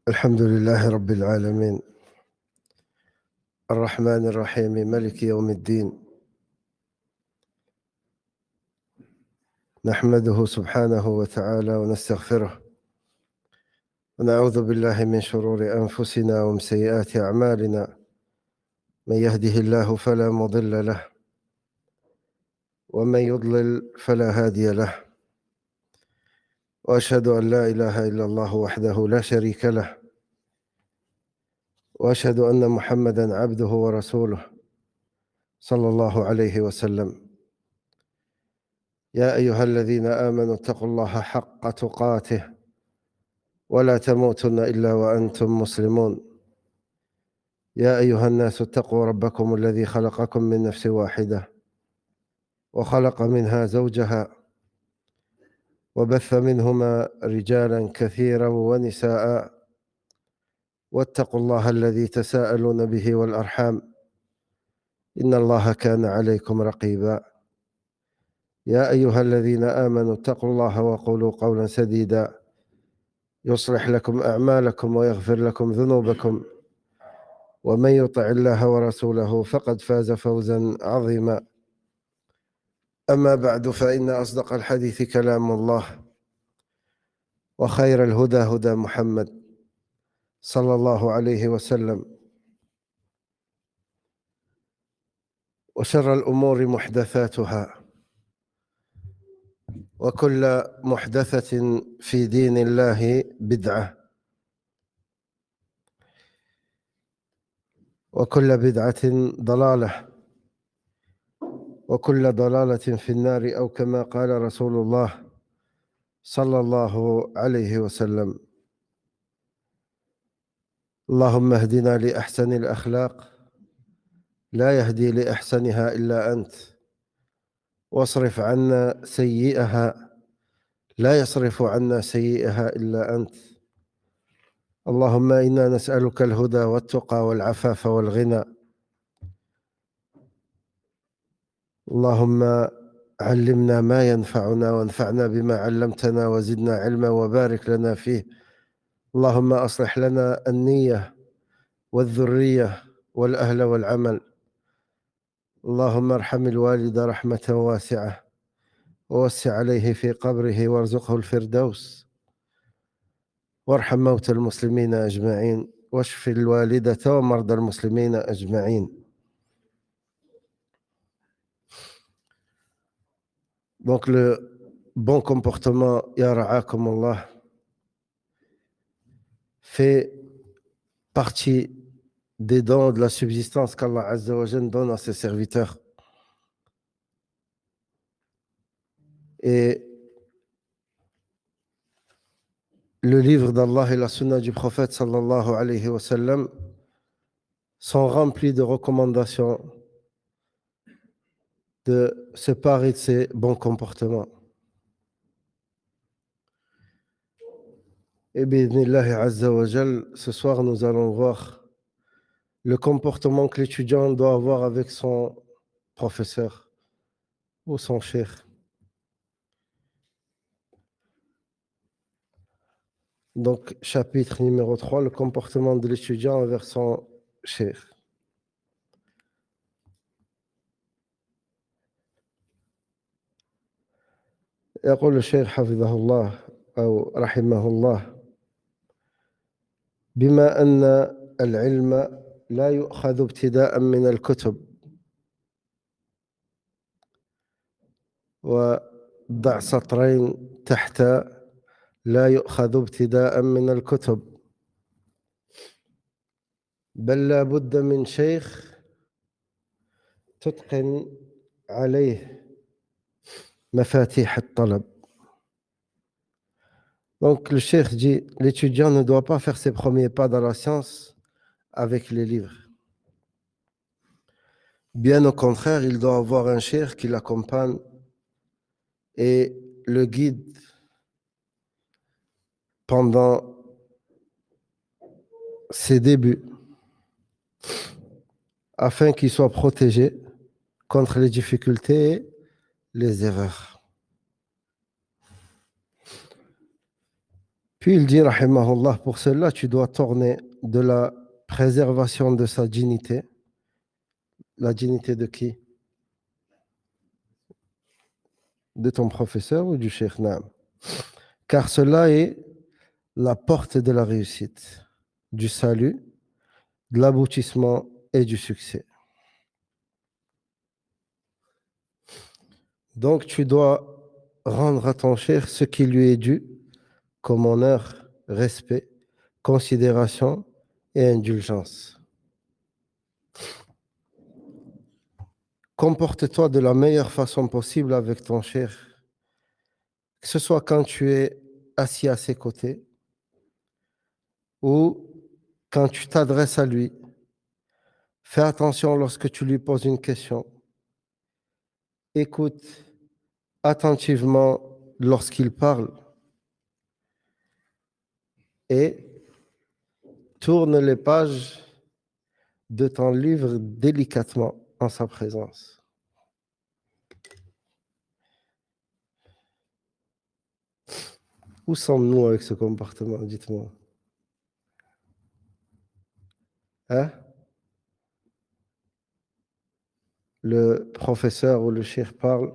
الحمد لله رب العالمين الرحمن الرحيم ملك يوم الدين، نحمده سبحانه وتعالى ونستغفره ونعوذ بالله من شرور أنفسنا ومن سيئات أعمالنا. من يهده الله فلا مضل له ومن يضلل فلا هادي له، وأشهد أن لا إله إلا الله وحده لا شريك له، وأشهد أن محمدًا عبده ورسوله صلى الله عليه وسلم. يا أيها الذين آمنوا اتقوا الله حق تقاته ولا تموتن إلا وأنتم مسلمون. يا أيها الناس اتقوا ربكم الذي خلقكم من نفس واحدة وخلق منها زوجها وبث منهما رجالا كثيرا ونساء، واتقوا الله الذي تساءلون به والأرحام إن الله كان عليكم رقيبا. يا أيها الذين آمنوا اتقوا الله وقولوا قولا سديدا يصلح لكم أعمالكم ويغفر لكم ذنوبكم، ومن يطع الله ورسوله فقد فاز فوزا عظيما. أما بعد، فإن أصدق الحديث كلام الله، وخير الهدى هدى محمد صلى الله عليه وسلم، وشر الأمور محدثاتها، وكل محدثة في دين الله بدعة، وكل بدعة ضلالة، وكل ضلالة في النار، أو كما قال رسول الله صلى الله عليه وسلم. اللهم اهدنا لأحسن الأخلاق، لا يهدي لأحسنها إلا أنت، واصرف عنا سيئها، لا يصرف عنا سيئها إلا أنت. اللهم إنا نسألك الهدى والتقى والعفاف والغنى. اللهم علمنا ما ينفعنا وانفعنا بما علمتنا وزدنا علما وبارك لنا فيه. اللهم أصلح لنا النية والذرية والأهل والعمل. اللهم ارحم الوالد رحمة واسعة، ووسع عليه في قبره وارزقه الفردوس، وارحم موتى المسلمين أجمعين، واشف الوالدة ومرضى المسلمين أجمعين. Donc le bon comportement, ya ra'akum Allah, fait partie des dons de la subsistance qu'Allah Azza wa Jalla donne à ses serviteurs. Et le livre d'Allah et la sunna du prophète sallallahu alayhi wa sallam sont remplis de recommandations de se parer de ces bons comportements. Et bi'idhnillahi azza wa jal, ce soir nous allons voir le comportement que l'étudiant doit avoir avec son professeur ou son cheikh. Donc, chapitre numéro 3, le comportement de l'étudiant envers son cheikh. يقول الشيخ حفظه الله أو رحمه الله: بما أن العلم لا يؤخذ ابتداء من الكتب، وضع سطرين تحت لا يؤخذ ابتداء من الكتب، بل لا بد من شيخ تتقن عليه مفاتيح الطلب. Donc le cheikh dit, l'étudiant ne doit pas faire ses premiers pas dans la science avec les livres. Bien au contraire, il doit avoir un cheikh qui l'accompagne et le guide pendant ses débuts, afin qu'il soit protégé contre les difficultés et les erreurs. Puis il dit, rahimahullah, pour cela, tu dois tourner de la préservation de sa dignité. La dignité de qui? De ton professeur ou du cheikh Naam? Car cela est la porte de la réussite, du salut, de l'aboutissement et du succès. Donc tu dois rendre à ton cheikh ce qui lui est dû comme honneur, respect, considération et indulgence. Comporte-toi de la meilleure façon possible avec ton cheikh, que ce soit quand tu es assis à ses côtés ou quand tu t'adresses à lui. Fais attention lorsque tu lui poses une question. Écoute attentivement lorsqu'il parle et tourne les pages de ton livre délicatement en sa présence. Où sommes-nous avec ce comportement? Dites-moi. Hein? Le professeur ou le cheikh parle,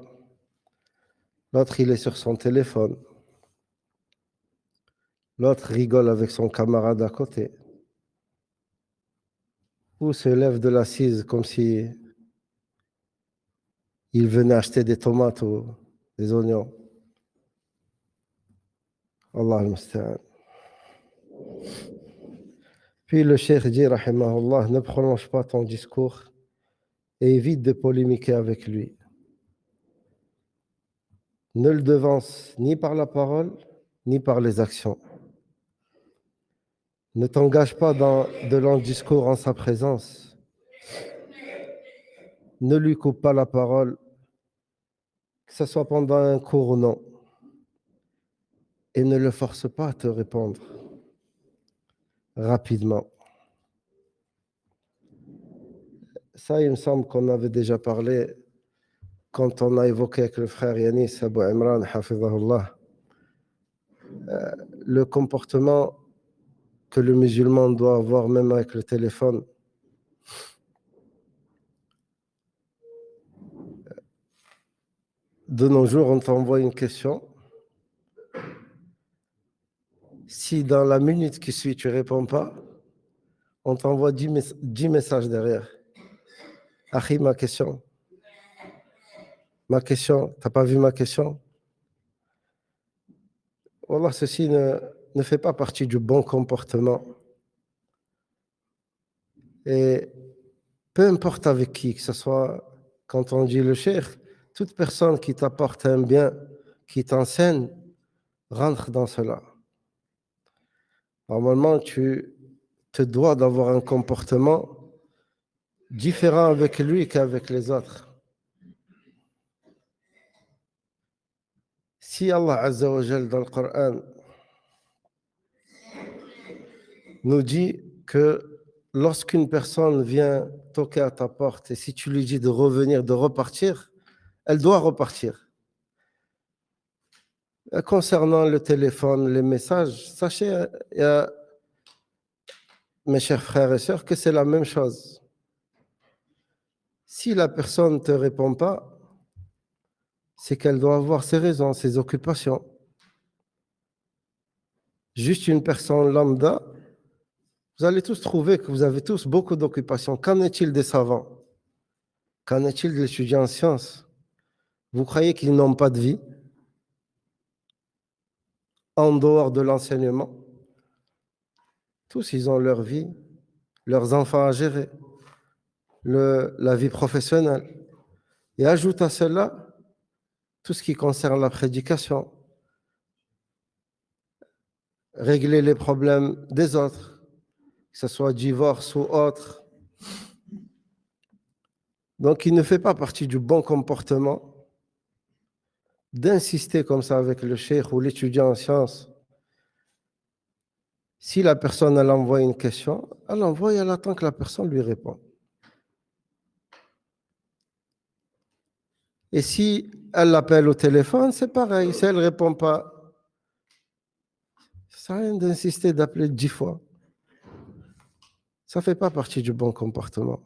l'autre il est sur son téléphone, l'autre rigole avec son camarade à côté, ou se lève de l'assise comme si il venait acheter des tomates ou des oignons. Allah al-Musta'an. Puis le cheikh dit, rahimahullah, ne prolonge pas ton discours et évite de polémiquer avec lui. Ne le devance ni par la parole, ni par les actions. Ne t'engage pas dans de longs discours en sa présence. Ne lui coupe pas la parole, que ce soit pendant un cours ou non. Et ne le force pas à te répondre rapidement. Ça, il me semble qu'on avait déjà parlé quand on a évoqué avec le frère Yanis Abu Imran, hafizahullah, le comportement que le musulman doit avoir même avec le téléphone. De nos jours, on t'envoie une question. Si dans la minute qui suit, tu ne réponds pas, on t'envoie 10 messages derrière. Akhi, ma question. Ma question, t'as pas vu ma question? Wallah, ceci ne fait pas partie du bon comportement. Et peu importe avec qui, que ce soit quand on dit le cheikh, toute personne qui t'apporte un bien, qui t'enseigne, rentre dans cela. Normalement, tu te dois d'avoir un comportement différent avec lui qu'avec les autres. Si Allah Azza wa Jal dans le Coran nous dit que lorsqu'une personne vient toquer à ta porte et si tu lui dis de revenir, de repartir, elle doit repartir. Concernant le téléphone, les messages, sachez, mes chers frères et sœurs, que c'est la même chose. Si la personne ne te répond pas, c'est qu'elle doit avoir ses raisons, ses occupations. Juste une personne lambda, vous allez tous trouver que vous avez tous beaucoup d'occupations. Qu'en est-il des savants? Qu'en est-il des étudiants en sciences? Vous croyez qu'ils n'ont pas de vie en dehors de l'enseignement? Tous, ils ont leur vie, leurs enfants à gérer, la vie professionnelle. Et ajoute à cela tout ce qui concerne la prédication, régler les problèmes des autres, que ce soit divorce ou autre. Donc, il ne fait pas partie du bon comportement d'insister comme ça avec le cheikh ou l'étudiant en sciences. Si la personne, elle envoie une question, elle envoie et elle attend que la personne lui réponde. Et si elle l'appelle au téléphone, c'est pareil. Si elle ne répond pas, Ça sert à rien d'insister, d'appeler 10 fois. Ça ne fait pas partie du bon comportement.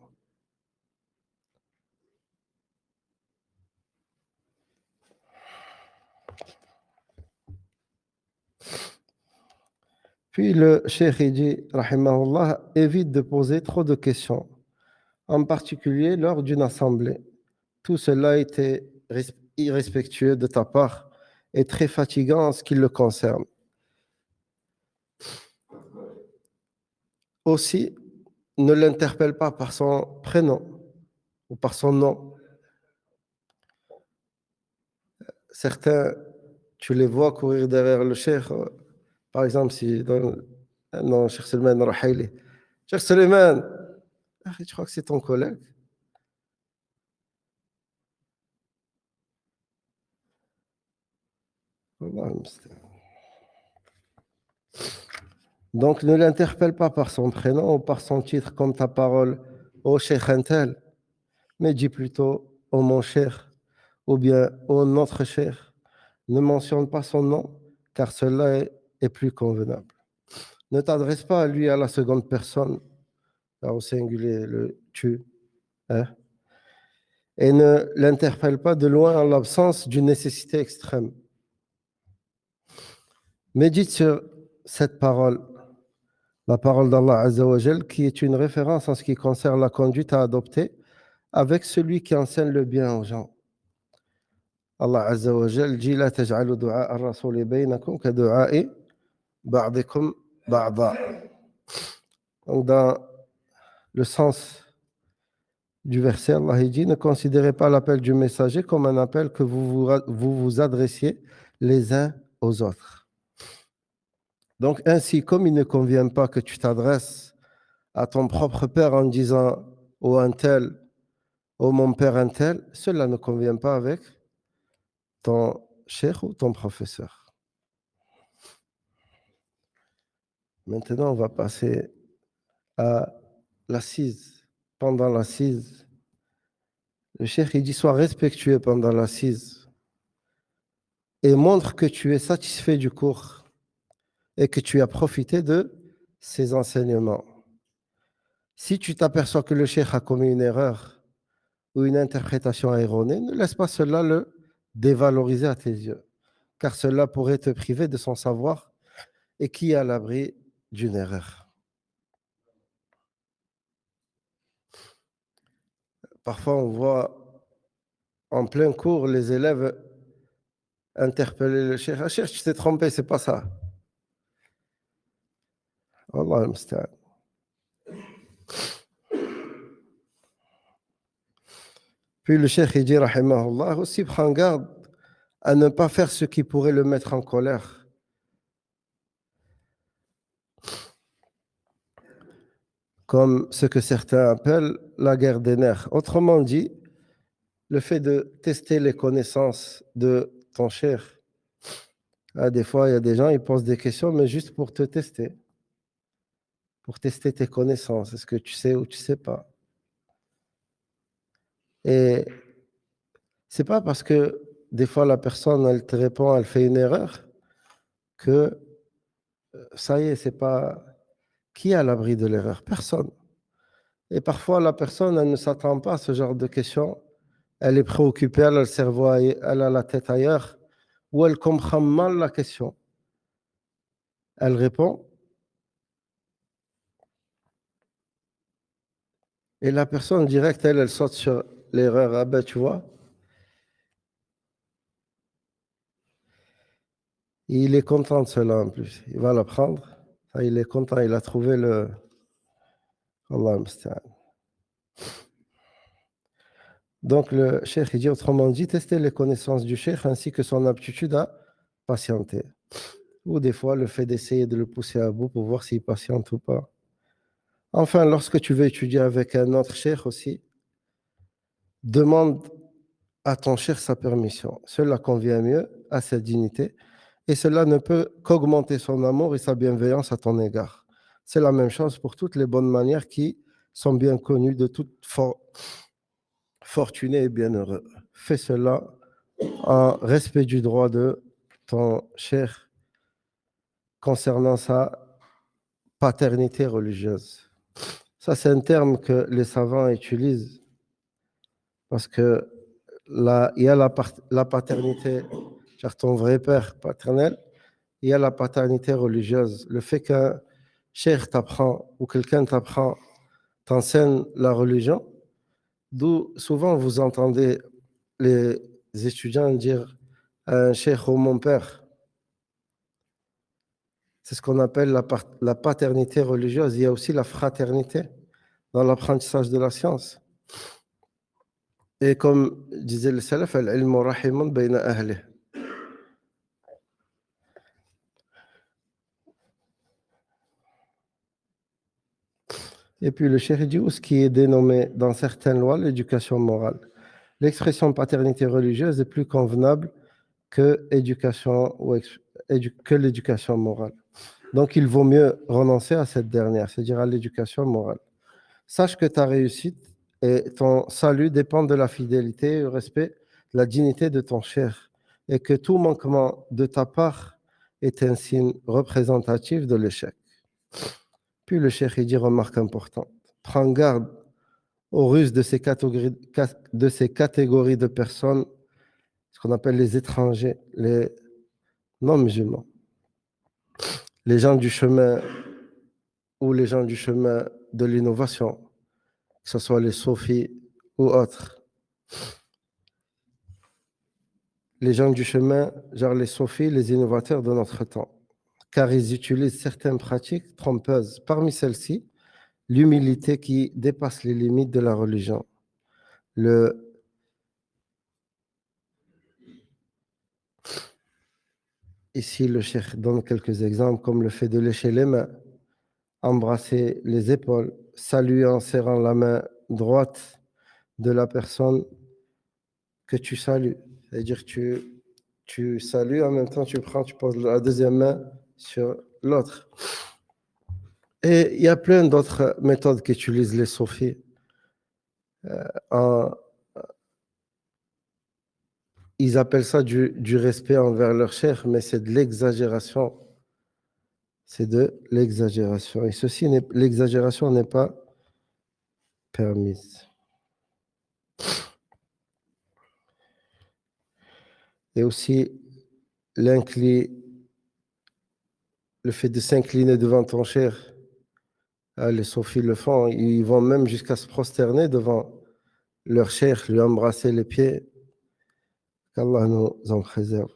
Puis le cheikh il dit, rahimahullah, évite de poser trop de questions, en particulier lors d'une assemblée. Tout cela était irrespectueux de ta part et très fatigant en ce qui le concerne. Aussi, ne l'interpelle pas par son prénom ou par son nom. Certains, tu les vois courir derrière le cheikh, par exemple, si non, Cheikh Salman Rahayli. Cheikh Suleiman, je crois que c'est ton collègue. Donc, ne l'interpelle pas par son prénom ou par son titre comme ta parole, ô Cheikh Intel, mais dis plutôt ô mon cher ou bien ô notre cher. Ne mentionne pas son nom car cela est plus convenable. Ne t'adresse pas à lui à la seconde personne, au singulier, le tu, hein, et ne l'interpelle pas de loin en l'absence d'une nécessité extrême. Médite sur cette parole, la parole d'Allah Azzawajal, qui est une référence en ce qui concerne la conduite à adopter avec celui qui enseigne le bien aux gens. Allah Azzawajal dit La taj'alu du'a ar-rasuli baynakum ka du'a'i ba'dikum ba'da. Donc, dans le sens du verset, Allah dit Ne considérez pas l'appel du messager comme un appel que vous adressiez les uns aux autres. Donc, ainsi, comme il ne convient pas que tu t'adresses à ton propre père en disant ô un tel, ô mon père un tel, cela ne convient pas avec ton cheikh ou ton professeur. Maintenant, on va passer à l'assise. Pendant l'assise, le cheikh il dit sois respectueux pendant l'assise et montre que tu es satisfait du cours et que tu as profité de ses enseignements. Si tu t'aperçois que le cheikh a commis une erreur ou une interprétation erronée, ne laisse pas cela le dévaloriser à tes yeux, car cela pourrait te priver de son savoir et qui est à l'abri d'une erreur. Parfois, on voit en plein cours les élèves interpeller le cheikh. Ah, cheikh, tu t'es trompé, c'est pas ça. Allah al-musta'an. Puis le cheikh, il dit, rahimahullah, aussi prends garde à ne pas faire ce qui pourrait le mettre en colère. Comme ce que certains appellent la guerre des nerfs. Autrement dit, le fait de tester les connaissances de ton cheikh. Ah, des fois, il y a des gens, ils posent des questions, mais juste pour te tester, pour tester tes connaissances. Est-ce que tu sais ou tu sais pas? Et c'est pas parce que des fois la personne, elle te répond, elle fait une erreur, que ça y est, c'est pas qui est à l'abri de l'erreur? Personne. Et parfois, la personne, elle ne s'attend pas à ce genre de questions. Elle est préoccupée, elle a le cerveau, elle a la tête ailleurs, ou elle comprend mal la question. Elle répond, et la personne directe, elle saute sur l'erreur. Ah ben, tu vois, il est content de cela en plus. Il va l'apprendre. Il est content, il a trouvé le. Allah musta'an. Donc, le cheikh, il dit autrement dit, tester les connaissances du cheikh ainsi que son aptitude à patienter. Ou des fois, le fait d'essayer de le pousser à bout pour voir s'il patiente ou pas. Enfin, lorsque tu veux étudier avec un autre cheikh aussi, demande à ton cheikh sa permission. Cela convient mieux à sa dignité et cela ne peut qu'augmenter son amour et sa bienveillance à ton égard. C'est la même chose pour toutes les bonnes manières qui sont bien connues de tout fortuné et bienheureux. Fais cela en respect du droit de ton cheikh concernant sa paternité religieuse. Ça, c'est un terme que les savants utilisent parce que là, il y a la paternité, car ton vrai père paternel, il y a la paternité religieuse. Le fait qu'un cheikh t'apprend ou quelqu'un t'enseigne la religion, d'où souvent vous entendez les étudiants dire à un cheikh ou mon père. C'est ce qu'on appelle la paternité religieuse. Il y a aussi la fraternité dans l'apprentissage de la science. Et comme disait le salaf, al-ilmu rahimun bayna ahlih. Et puis le cheikh dit, ce qui est dénommé dans certaines lois l'éducation morale. L'expression paternité religieuse est plus convenable que l'éducation morale. Donc il vaut mieux renoncer à cette dernière, c'est-à-dire à l'éducation morale. Sache que ta réussite et ton salut dépendent de la fidélité, du respect, de la dignité de ton cher, et que tout manquement de ta part est un signe représentatif de l'échec. Puis le cheikh dit remarque importante, prends garde aux ruses de ces catégories de personnes, ce qu'on appelle les étrangers, les non-musulmans, les gens du chemin ou les gens du chemin de l'innovation, que ce soit les soufis ou autres. Les gens du chemin, genre les soufis, les innovateurs de notre temps, car ils utilisent certaines pratiques trompeuses. Parmi celles-ci, l'humilité qui dépasse les limites de la religion. Ici, le cheikh donne quelques exemples, comme le fait de lécher les mains, embrasser les épaules, saluer en serrant la main droite de la personne que tu salues. C'est-à-dire que tu salues, en même temps tu poses la deuxième main sur l'autre. Et il y a plein d'autres méthodes qu'utilisent les soufis. Ils appellent ça du respect envers leur cheikh, mais c'est de l'exagération. C'est de l'exagération. Et l'exagération n'est pas permise. Et aussi, le fait de s'incliner devant ton cheikh. Les soufis le font. Ils vont même jusqu'à se prosterner devant leur cheikh, lui embrasser les pieds. Qu'Allah nous en préserve.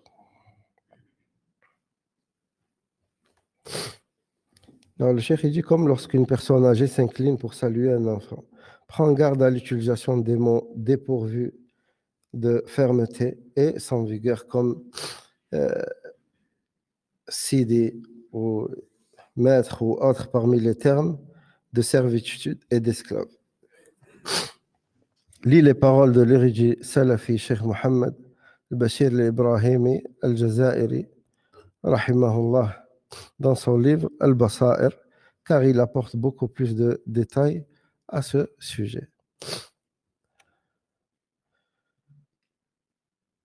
Alors, le cheikh dit comme lorsqu'une personne âgée s'incline pour saluer un enfant. Prends garde à l'utilisation des mots dépourvus de fermeté et sans vigueur, comme sidi ou maître ou autre parmi les termes de servitude et d'esclave. Lis les paroles de l'érudit salafi Cheikh Mohammed al-Bashir al-Ibrahimi al-Jazairi, rahimahullah, dans son livre Al-Basair, car il apporte beaucoup plus de détails à ce sujet.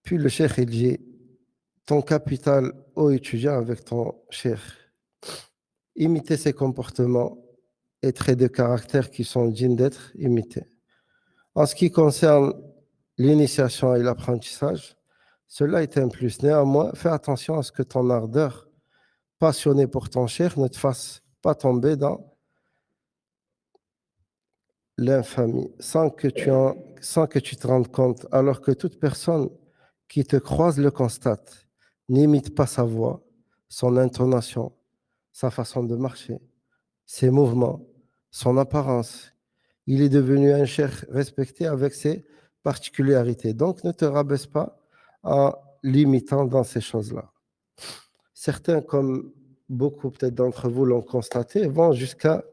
Puis le cheikh il dit, ton capital, ô étudiant, avec ton cheikh, imiter ses comportements et traits de caractère qui sont dignes d'être imités. En ce qui concerne l'initiation et l'apprentissage, cela est un plus. Néanmoins, fais attention à ce que ton ardeur passionnée pour ton cheikh ne te fasse pas tomber dans l'infamie sans que tu te rendes compte, alors que toute personne qui te croise le constate, n'imite pas sa voix, son intonation, sa façon de marcher, ses mouvements, son apparence. Il est devenu un cheikh respecté avec ses particularités. Donc, ne te rabaisse pas en l'imitant dans ces choses-là. Certains, comme beaucoup peut-être d'entre vous l'ont constaté, vont jusqu'à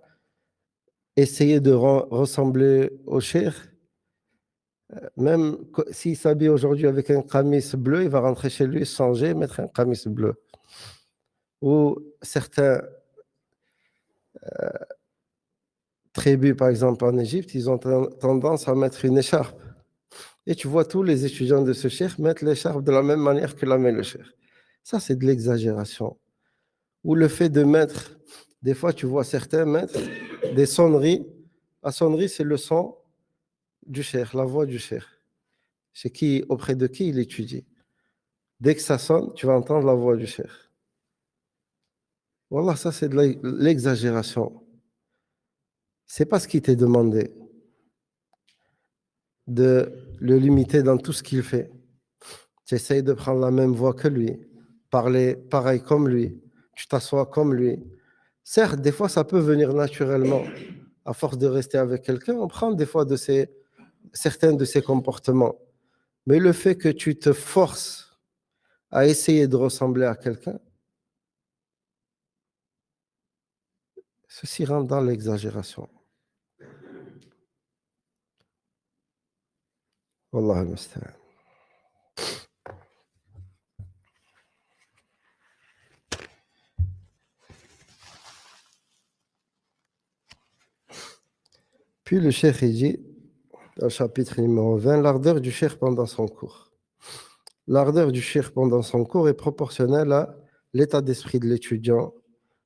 essayer de ressembler au cheikh. Même s'il s'habille aujourd'hui avec un kamis bleu, il va rentrer chez lui, changer, mettre un kamis bleu. Ou certains tribus, par exemple en Égypte, ils ont tendance à mettre une écharpe. Et tu vois tous les étudiants de ce cheikh mettre l'écharpe de la même manière que l'a mis le cheikh. Ça, c'est de l'exagération. ou le fait de mettre, des fois tu vois certains mettre des sonneries. La sonnerie, c'est le son du cheikh, la voix du cheikh. C'est qui, auprès de qui il étudie. Dès que ça sonne, tu vas entendre la voix du cheikh. Wallah, ça c'est de l'exagération. C'est pas ce qui t'est demandé de le limiter dans tout ce qu'il fait. Tu essayes de prendre la même voix que lui, parler pareil comme lui, tu t'assois comme lui. Certes, des fois, ça peut venir naturellement. À force de rester avec quelqu'un, on prend des fois certains de ses comportements. Mais le fait que tu te forces à essayer de ressembler à quelqu'un, ceci rentre dans l'exagération. Wallah al-musta'an. Puis le cheikh, il dit, dans le chapitre numéro 20, l'ardeur du cheikh pendant son cours. L'ardeur du cheikh pendant son cours est proportionnelle à l'état d'esprit de l'étudiant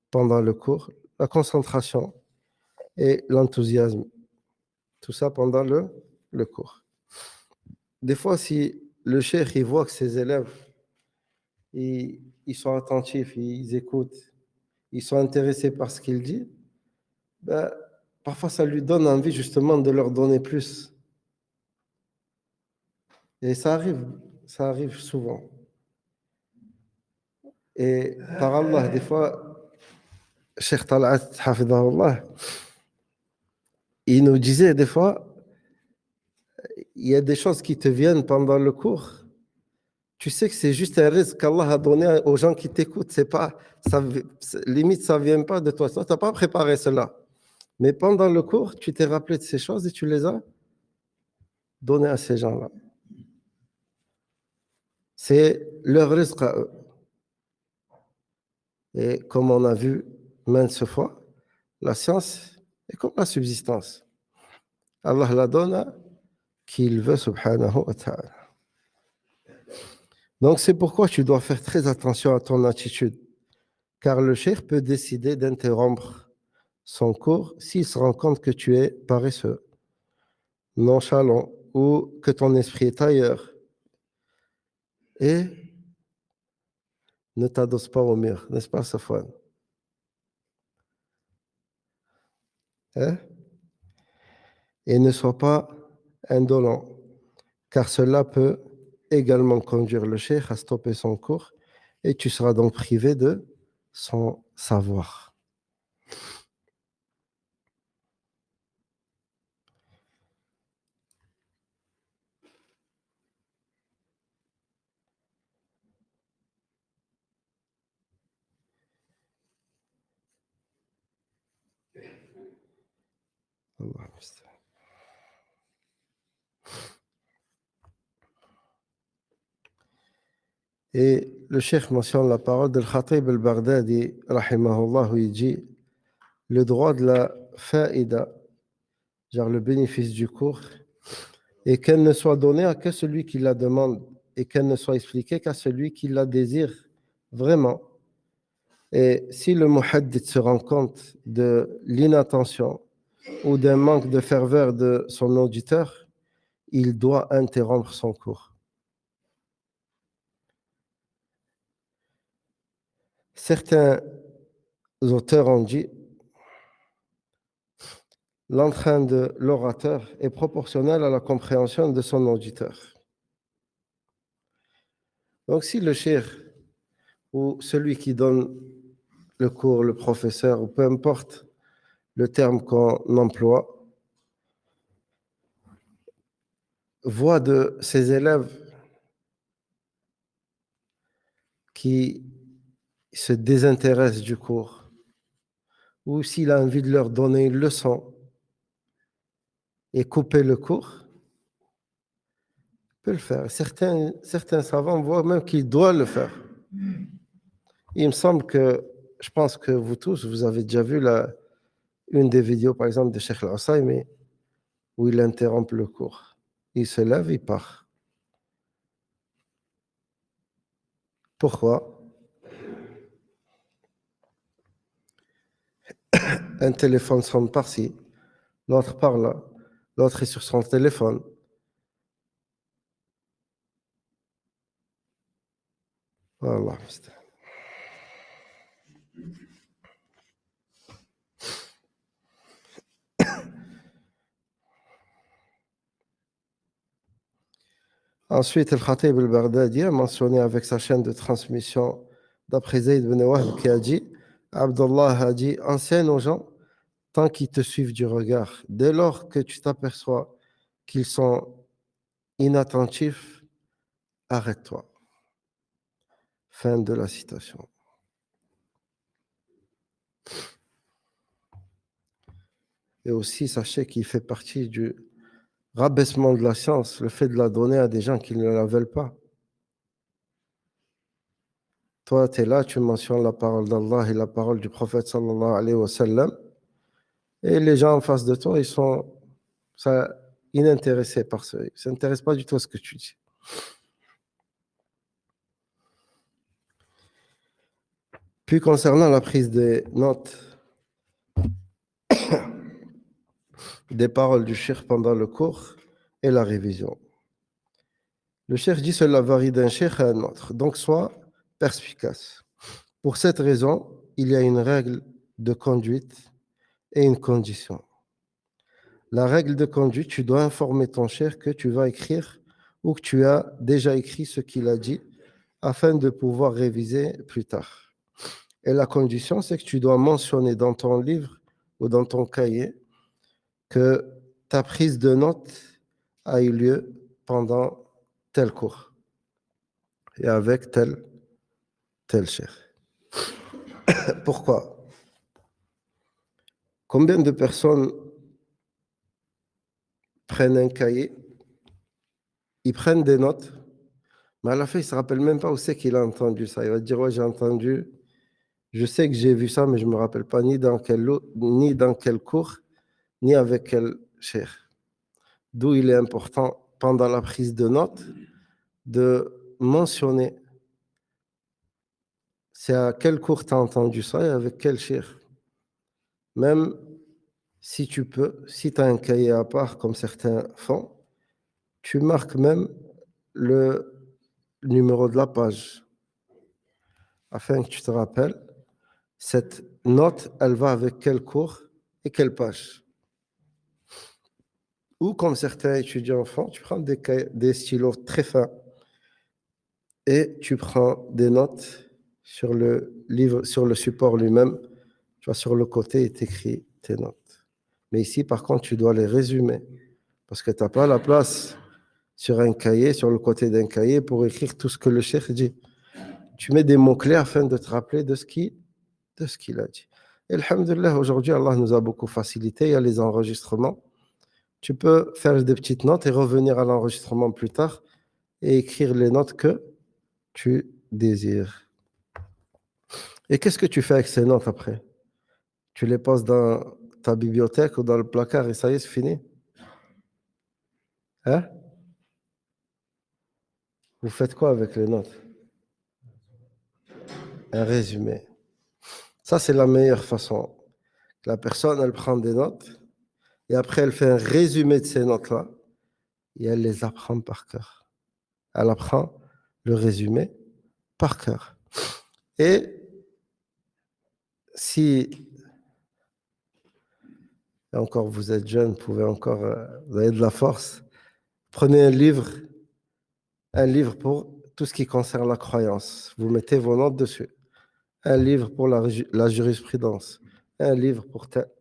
pendant le cours, la concentration et l'enthousiasme. Tout ça pendant le cours. Des fois, si le cheikh il voit que ses élèves ils sont attentifs, ils écoutent, ils sont intéressés par ce qu'il dit, ben, parfois ça lui donne envie justement de leur donner plus. Et ça arrive souvent. Et par Allah, des fois, Cheikh Tal'at, hafidahullah, il nous disait des fois, il y a des choses qui te viennent pendant le cours. Tu sais que c'est juste un risque qu'Allah a donné aux gens qui t'écoutent. C'est pas, ça, limite, ça vient pas de toi. Tu n'as pas préparé cela. Mais pendant le cours, tu t'es rappelé de ces choses et tu les as données à ces gens-là. C'est leur risque à eux. Et comme on a vu maintes fois, la science est comme la subsistance. Allah la donne à qui il veut, subhanahu wa ta'ala. Donc c'est pourquoi tu dois faire très attention à ton attitude, car le cheikh peut décider d'interrompre son cours s'il se rend compte que tu es paresseux, nonchalant ou que ton esprit est ailleurs. Et ne t'adosse pas au mur, n'est-ce pas, Safwan? Hein? Et ne sois pas indolent, car cela peut également conduire le cheikh à stopper son cours et tu seras donc privé de son savoir. Allah. Et le cheikh mentionne la parole de Khatib al-Baghdadi, rahimahullah, où il dit le droit de la faïda, genre le bénéfice du cours, et qu'elle ne soit donnée à que celui qui la demande et qu'elle ne soit expliquée qu'à celui qui la désire vraiment. Et si le muhaddith se rend compte de l'inattention ou d'un manque de ferveur de son auditeur, il doit interrompre son cours. Certains auteurs ont dit l'entrain de l'orateur est proportionnel à la compréhension de son auditeur. Donc si le cheikh ou celui qui donne le cours, le professeur, ou peu importe le terme qu'on emploie, voit de ses élèves qui se désintéressent du cours, ou s'il a envie de leur donner une leçon et couper le cours, il peut le faire. Certains savants voient même qu'il doit le faire. Il me semble que, je pense que vous tous, vous avez déjà vu une des vidéos, par exemple, de Cheikh Al-Husaymi, où il interrompt le cours. Il se lève, il part. Pourquoi? Un téléphone sonne par-ci, l'autre par là, l'autre est sur son téléphone. Voilà. Ensuite, le Khatib al-Baghdadi a mentionné avec sa chaîne de transmission, d'après Zayd ibn Wahb, qui a dit, Abdullah a dit, enseigne aux gens tant qu'ils te suivent du regard. Dès lors que tu t'aperçois qu'ils sont inattentifs, arrête-toi. Fin de la citation. Et aussi, sachez qu'il fait partie du rabaissement de la science, le fait de la donner à des gens qui ne la veulent pas. Toi, tu es là, tu mentionnes la parole d'Allah et la parole du prophète sallallahu alayhi wa sallam, et les gens en face de toi, ils sont inintéressés par ça. Ils ne s'intéressent pas du tout à ce que tu dis. Puis, concernant la prise des notes des paroles du cheikh pendant le cours et la révision. Le cheikh dit cela varie d'un cheikh à un autre, donc sois perspicace. Pour cette raison, il y a une règle de conduite et une condition. La règle de conduite, tu dois informer ton cheikh que tu vas écrire ou que tu as déjà écrit ce qu'il a dit afin de pouvoir réviser plus tard. Et la condition, c'est que tu dois mentionner dans ton livre ou dans ton cahier que ta prise de notes a eu lieu pendant tel cours et avec tel cheikh. Pourquoi? Combien de personnes prennent un cahier, ils prennent des notes, mais à la fin, il ne se rappelle même pas où c'est qu'il a entendu ça. Il va dire, ouais, j'ai entendu, je sais que j'ai vu ça, mais je ne me rappelle pas ni dans quel cours, ni avec quel cheikh. D'où il est important, pendant la prise de notes, de mentionner c'est à quel cours tu as entendu ça et avec quel cheikh. Même si tu peux, si tu as un cahier à part, comme certains font, tu marques même le numéro de la page, afin que tu te rappelles, cette note, elle va avec quel cours et quelle page. Ou comme certains étudiants font, tu prends des stylos très fins et tu prends des notes sur le livre, sur le support lui-même. Tu vois, sur le côté, il t'écrit tes notes. Mais ici, par contre, tu dois les résumer parce que tu n'as pas la place sur un cahier, sur le côté d'un cahier, pour écrire tout ce que le cheikh dit. Tu mets des mots-clés afin de te rappeler de ce qu'il a dit. Et alhamdoulilah, aujourd'hui, Allah nous a beaucoup facilité. Il y a les enregistrements. Tu peux faire des petites notes et revenir à l'enregistrement plus tard et écrire les notes que tu désires. Et qu'est-ce que tu fais avec ces notes après? Tu les poses dans ta bibliothèque ou dans le placard et ça y est, c'est fini? Hein? Vous faites quoi avec les notes? Un résumé. Ça, c'est la meilleure façon. La personne, elle prend des notes et après, elle fait un résumé de ces notes-là et elle les apprend par cœur. Elle apprend le résumé par cœur. Et si encore vous êtes jeune, vous pouvez encore, vous avez de la force, prenez un livre pour tout ce qui concerne la croyance. Vous mettez vos notes dessus. Un livre pour la jurisprudence. Un livre pour tel.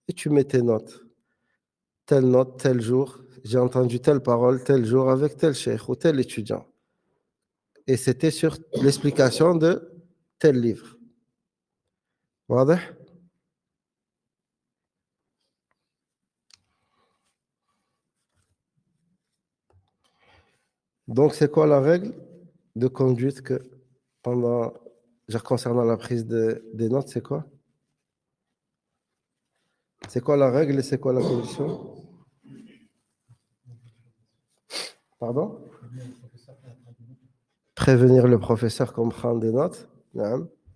Et tu mets tes notes. Telle note, tel jour. J'ai entendu telle parole, tel jour avec tel cheikh ou tel étudiant. Et c'était sur l'explication de tel livre. واضح? Donc, c'est quoi la règle de conduite que concernant la prise des notes, c'est quoi? C'est quoi la règle et c'est quoi la condition? Pardon? Prévenir le professeur qu'on prend des notes.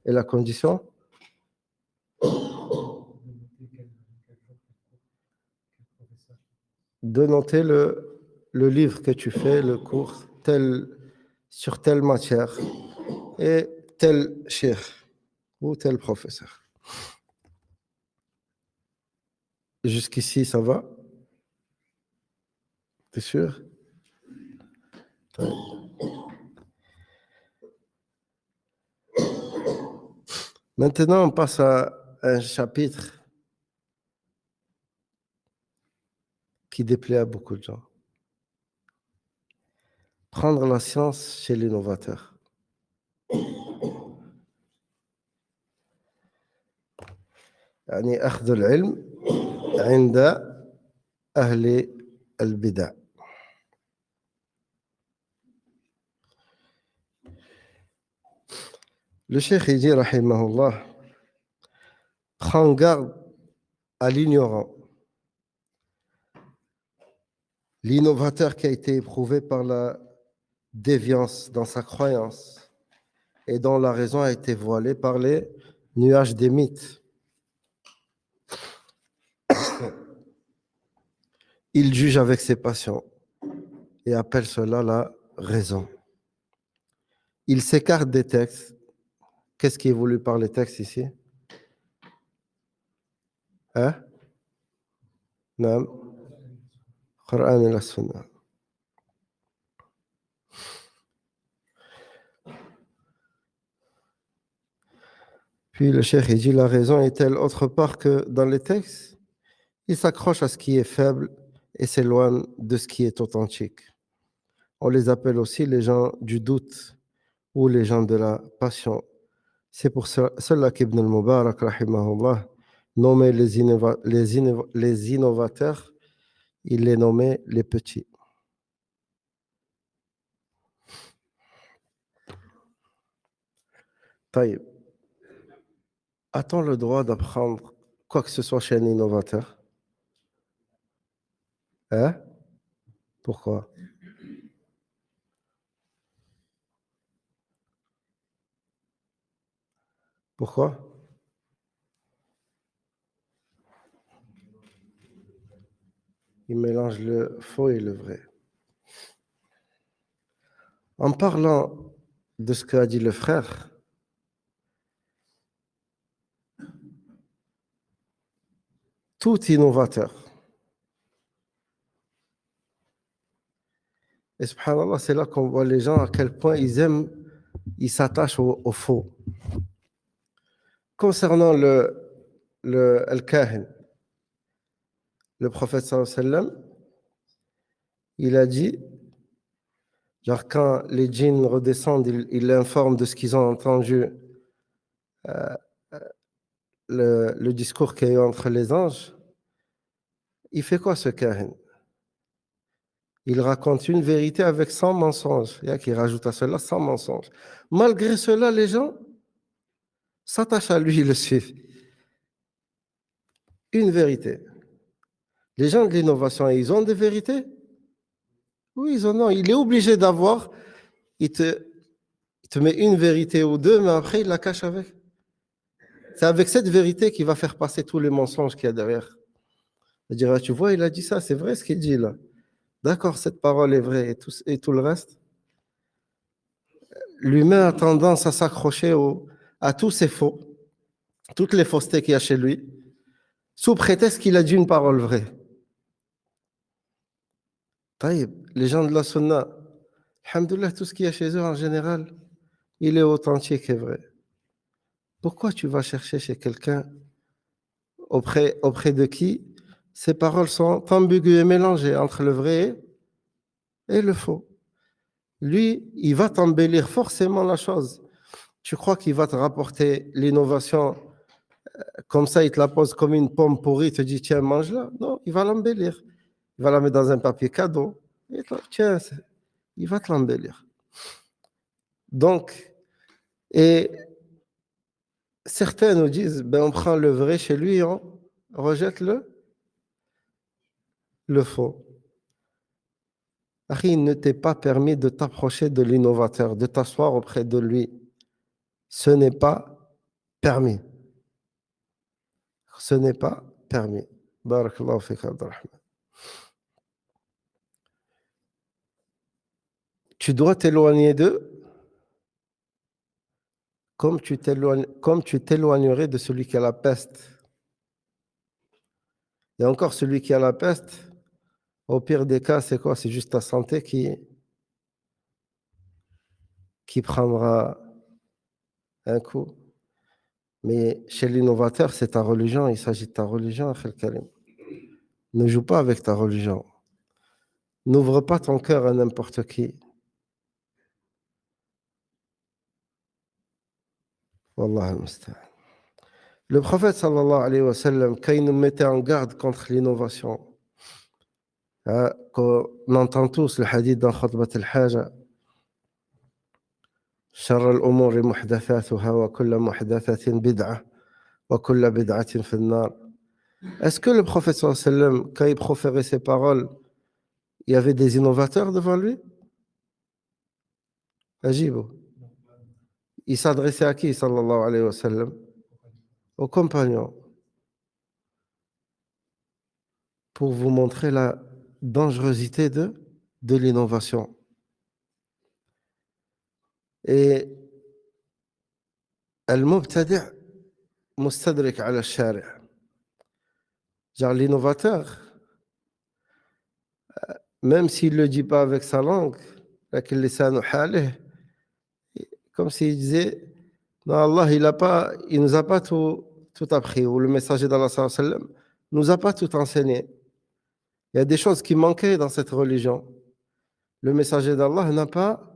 Et la condition? de noter le livre que tu fais, le cours, sur telle matière et tel cheikh ou tel professeur. Jusqu'ici, ça va? T'es sûr? Ouais. Maintenant, on passe à un chapitre qui déplaît à beaucoup de gens. Prendre la science chez l'innovateur. يعني أخذ العلم عند أهل البدع. Le cheikh il dit, rahimahullah, prends garde à l'ignorant. L'innovateur qui a été éprouvé par la déviance dans sa croyance et dont la raison a été voilée par les nuages des mythes. Il juge avec ses passions et appelle cela la raison. Il s'écarte des textes. Qu'est-ce qui est voulu par les textes ici? Hein? Non. Coran et la Sunna. Puis le cheikh il dit la raison est-elle autre part que dans les textes? Il s'accroche à ce qui est faible et s'éloigne de ce qui est authentique. On les appelle aussi les gens du doute ou les gens de la passion. C'est pour cela qu'Ibn al-Mubarak, rahimahullah, nommait les innovateurs, il les nommait les petits. Taïb. A-t-on le droit d'apprendre quoi que ce soit chez un innovateur? Hein? Pourquoi? Pourquoi? Il mélange le faux et le vrai. En parlant de ce qu'a dit le frère, tout innovateur, et subhanallah, c'est là qu'on voit les gens à quel point ils s'attachent au faux. Concernant le Al-Kahin, le prophète sallallahu alayhi wa sallam, il a dit, genre quand les djinns redescendent, il informe de ce qu'ils ont entendu, euh, le discours qu'il y a eu entre les anges. Il fait quoi ce Kahin? Il raconte une vérité avec 100 mensonges. Il y a qui rajoute à cela 100 mensonges. Malgré cela, les gens s'attachent à lui, le suivent. Une vérité. Les gens de l'innovation, ils ont des vérités? Oui, ils en ont. Il est obligé d'avoir. Il te met une vérité ou deux, mais après, il la cache avec. C'est avec cette vérité qu'il va faire passer tous les mensonges qu'il y a derrière. Il dira, tu vois, il a dit ça, c'est vrai ce qu'il dit là. D'accord, cette parole est vraie et tout le reste. L'humain a tendance à s'accrocher à tous ces faux, toutes les faussetés qu'il y a chez lui, sous prétexte qu'il a dit une parole vraie. Taïb, les gens de la sunna, alhamdoulilah, tout ce qu'il y a chez eux en général, il est authentique et vrai. Pourquoi tu vas chercher chez quelqu'un auprès de qui ces paroles sont ambiguës et mélangées entre le vrai et le faux? Lui, il va t'embellir forcément la chose. Tu crois qu'il va te rapporter l'innovation comme ça, il te la pose comme une pomme pourrie, il te dit tiens, mange-la. Non, il va l'embellir. Il va la mettre dans un papier cadeau. Et tiens, il va te l'embellir. Donc, et certains nous disent ben, on prend le vrai chez lui, on rejette le faux. Il ne t'est pas permis de t'approcher de l'innovateur, de t'asseoir auprès de lui. Ce n'est pas permis. Ce n'est pas permis. Barakallahu fik, Abdurrahman. tu dois t'éloigner d'eux comme tu t'éloignerais de celui qui a la peste. Et encore, celui qui a la peste, au pire des cas, c'est quoi? C'est juste ta santé qui prendra un coup. Mais chez l'innovateur, c'est ta religion, il s'agit de ta religion, Akhil Karim. Ne joue pas avec ta religion. N'ouvre pas ton cœur à n'importe qui. Wallah al-musta'an. Le prophète sallallahu alayhi wa sallam, quand il nous mettait en garde contre l'innovation, hein, qu'on entend tous le hadith dans Khutbat al-Haja, شر الأمور محدثاتها وكل محدثة بدعة وكل بدعة في النار. Est-ce que le prophète sallallahu alayhi wa sallam, quand il proférait ces paroles, il y avait des innovateurs devant lui? Ajibou. Il s'adressait à qui, sallallahu alayhi wa sallam? Aux compagnons, pour vous montrer la dangerosité de l'innovation. Et المبتدع مستدرك على الشارع. Genre l'innovateur, même s'il ne le dit pas avec sa langue, لكن لسانه حاله, comme s'il disait, non, Allah, il nous a pas tout appris, ou le messager d'Allah sallallahu alayhi wa sallam nous a pas tout enseigné. Il y a des choses qui manquaient dans cette religion. Le messager d'Allah n'a pas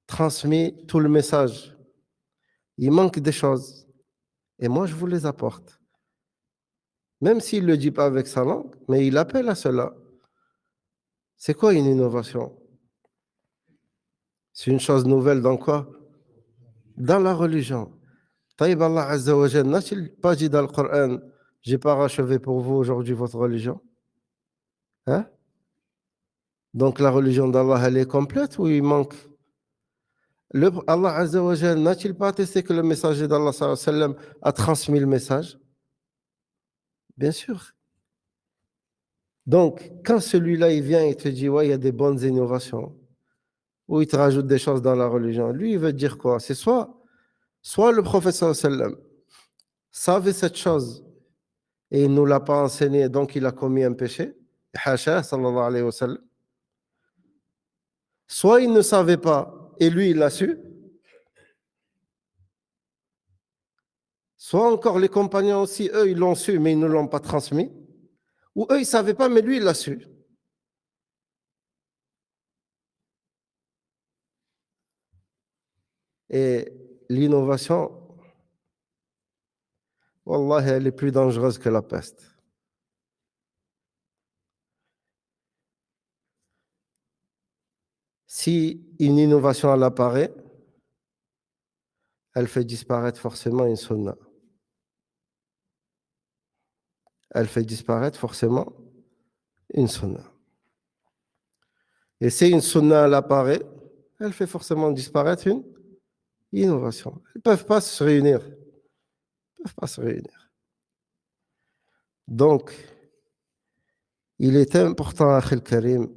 transmis tout le message. Il manque des choses. Et moi, je vous les apporte. Même s'il ne le dit pas avec sa langue, mais il appelle à cela. C'est quoi une innovation? C'est une chose nouvelle dans quoi? Dans la religion. Taïb Allah Azza wa Jal n'a-t-il pas dit dans le Coran, j'ai parachevé pour vous aujourd'hui votre religion? Hein? Donc la religion d'Allah, elle est complète ou il manque? Allah Azza wa Jal n'a-t-il pas attesté que le messager d'Allah sallallahu alayhi wa sallam a transmis le message? Bien sûr. Donc, quand celui-là, il vient et te dit, ouais, il y a des bonnes innovations, ou il te rajoute des choses dans la religion, lui, il veut dire quoi? C'est soit le prophète sallallahu alayhi wa sallam savait cette chose et il ne nous l'a pas enseigné, donc il a commis un péché, hasha, sallallahu alayhi wa sallam. Soit il ne savait pas et lui, il l'a su, soit encore les compagnons aussi, eux, ils l'ont su, mais ils ne l'ont pas transmis, ou eux, ils ne savaient pas, mais lui, il l'a su. Et l'innovation, wallah, elle est plus dangereuse que la peste. Si une innovation elle apparaît, elle fait disparaître forcément une sunna. Elle fait disparaître forcément une sunna. Et si une sunna elle apparaît, elle fait forcément disparaître une innovation. Elles ne peuvent pas se réunir. Elles ne peuvent pas se réunir. Donc, il est important, Akhil Karim,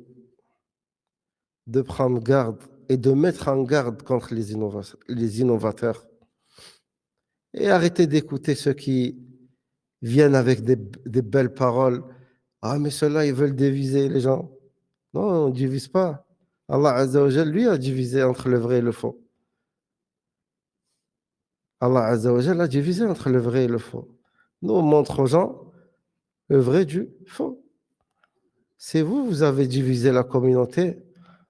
de prendre garde et de mettre en garde contre les innovateurs et arrêter d'écouter ceux qui viennent avec des belles paroles. Ah, mais ceux-là, ils veulent diviser les gens. Non, on ne divise pas. Allah Azza wa Jal, lui, a divisé entre le vrai et le faux. Allah Azza wa Jal a divisé entre le vrai et le faux. Nous, on montre aux gens le vrai du faux. C'est vous, vous avez divisé la communauté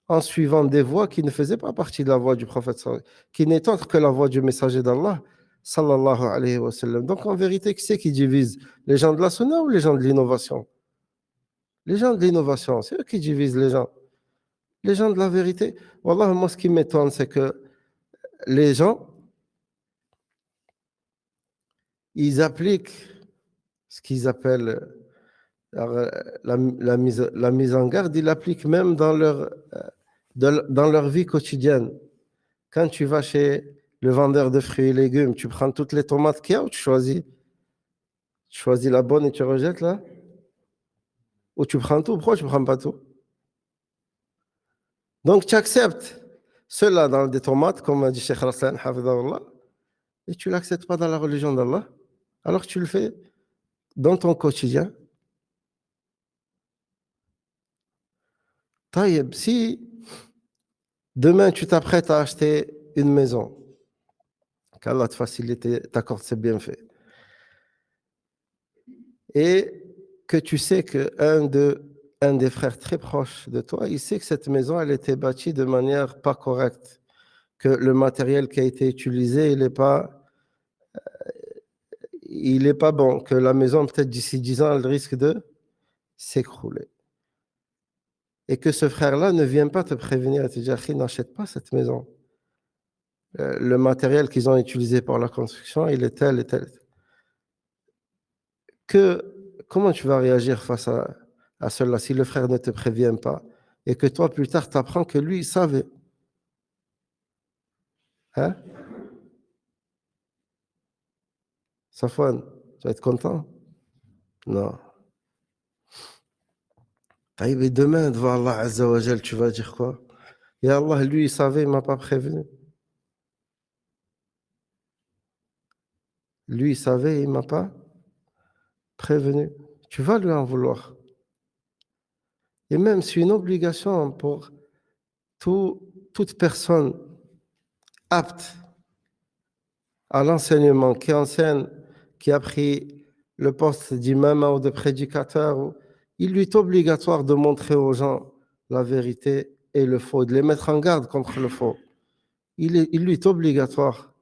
en suivant des voies qui ne faisaient pas partie de la voie du prophète, qui n'est autre que la voie du messager d'Allah, sallallahu alayhi wa sallam. Donc, en vérité, qui c'est qui divise? Les gens de la sunna ou les gens de l'innovation? Les gens de l'innovation, c'est eux qui divisent les gens. Les gens de la vérité, wallah, moi, ce qui m'étonne, c'est que les gens, ils appliquent ce qu'ils appellent la mise en garde, ils l'appliquent même dans leur vie quotidienne. Quand tu vas chez le vendeur de fruits et légumes, tu prends toutes les tomates qu'il y a ou tu choisis la bonne et tu rejettes là? Ou tu prends tout? Pourquoi tu ne prends pas tout? Donc, tu acceptes cela dans des tomates, comme a dit Cheikh Raslan, hafidahullah, et tu ne l'acceptes pas dans la religion d'Allah, alors que tu le fais dans ton quotidien. Taïeb, si demain tu t'apprêtes à acheter une maison, qu'Allah te facilite, t'accorde ses bienfaits, et que tu sais qu'un des frères très proches de toi, il sait que cette maison, elle a été bâtie de manière pas correcte, que le matériel qui a été utilisé, il est pas bon, que la maison, peut-être d'ici 10 ans, elle risque de s'écrouler. Et que ce frère-là ne vient pas te prévenir et te dire, Akhi, n'achète pas cette maison. Le matériel qu'ils ont utilisé pour la construction, il est tel et tel. Comment tu vas réagir face à cela si le frère ne te prévient pas et que toi, plus tard, tu apprends que lui, il savait. Hein? Safwan, tu vas être content? Non. Taïb, et demain, devant Allah Azza wa Jal, tu vas dire quoi? Et Allah, lui, il savait, il ne m'a pas prévenu. Lui, il savait, il ne m'a pas prévenu. Tu vas lui en vouloir. Et même, c'est une obligation pour toute personne apte à l'enseignement, qui enseigne, qui a pris le poste d'imam ou de prédicateur. Il lui est obligatoire de montrer aux gens la vérité et le faux, de les mettre en garde contre le faux. Il lui est obligatoire.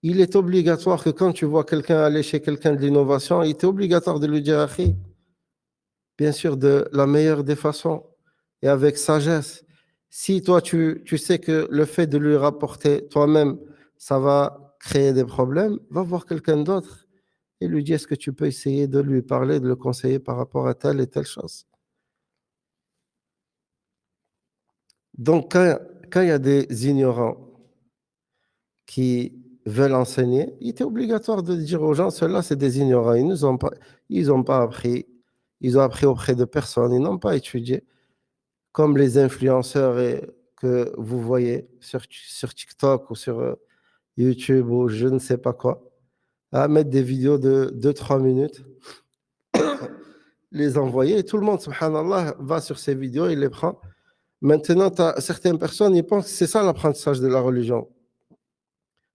Il est obligatoire que quand tu vois quelqu'un aller chez quelqu'un de l'innovation, il est obligatoire de lui dire, Akhi, bien sûr, de la meilleure des façons et avec sagesse. Si toi, tu sais que le fait de lui rapporter toi-même, ça va créer des problèmes, va voir quelqu'un d'autre et lui dire, est-ce que tu peux essayer de lui parler, de le conseiller par rapport à telle et telle chose. Donc, quand il y a des ignorants qui veulent enseigner, il est obligatoire de dire aux gens, ceux-là, c'est des ignorants. Ils ont pas appris. Ils ont appris auprès de personne. Ils n'ont pas étudié. Comme les influenceurs que vous voyez sur TikTok ou sur YouTube ou je ne sais pas quoi, à mettre des vidéos de 2-3 minutes, les envoyer, et tout le monde, subhanallah, va sur ces vidéos, il les prend. Maintenant, certaines personnes, ils pensent que c'est ça l'apprentissage de la religion.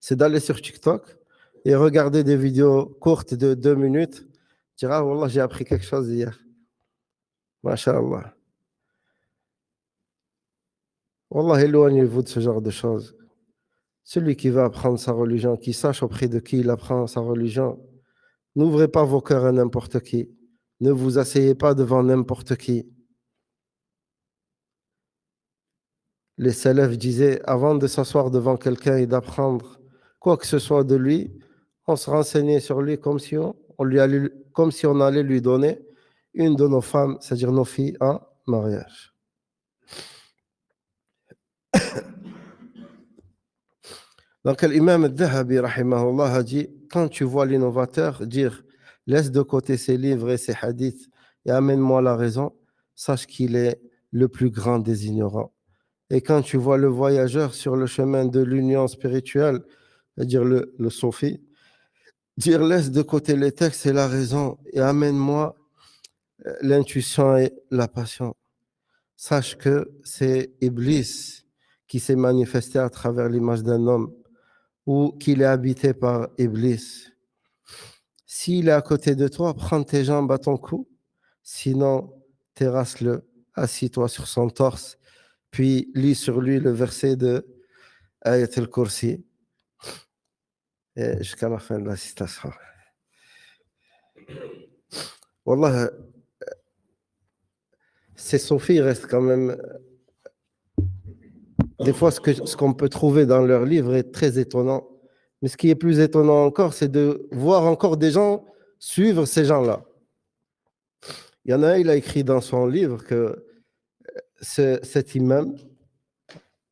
C'est d'aller sur TikTok et regarder des vidéos courtes de 2 minutes, dire, ah, wallah, j'ai appris quelque chose hier. Masha'Allah. Wallah, éloignez-vous de ce genre de choses. Celui qui va apprendre sa religion, qui sache auprès de qui il apprend sa religion, n'ouvrez pas vos cœurs à n'importe qui. Ne vous asseyez pas devant n'importe qui. Les salafs disaient, avant de s'asseoir devant quelqu'un et d'apprendre quoi que ce soit de lui, on se renseignait sur lui comme si on allait lui donner une de nos femmes, c'est-à-dire nos filles, en mariage. Donc l'imam al-Dhahabi, rahimahullah, a dit, quand tu vois l'innovateur dire, laisse de côté ses livres et ses hadiths et amène-moi la raison, sache qu'il est le plus grand des ignorants. Et quand tu vois le voyageur sur le chemin de l'union spirituelle, c'est-à-dire le soufi, dire laisse de côté les textes et la raison et amène-moi l'intuition et la passion. Sache que c'est Iblis qui s'est manifesté à travers l'image d'un homme ou qu'il est habité par Iblis. S'il est à côté de toi, prends tes jambes à ton cou, sinon terrasse-le, assis-toi sur son torse, puis lis sur lui le verset de Ayat al-Kursi jusqu'à la fin de la citation. Wallah, ces soufis restent quand même. Des fois, ce qu'on peut trouver dans leurs livres est très étonnant. Mais ce qui est plus étonnant encore, c'est de voir encore des gens suivre ces gens-là. Il y en a un, il a écrit dans son livre que cet imam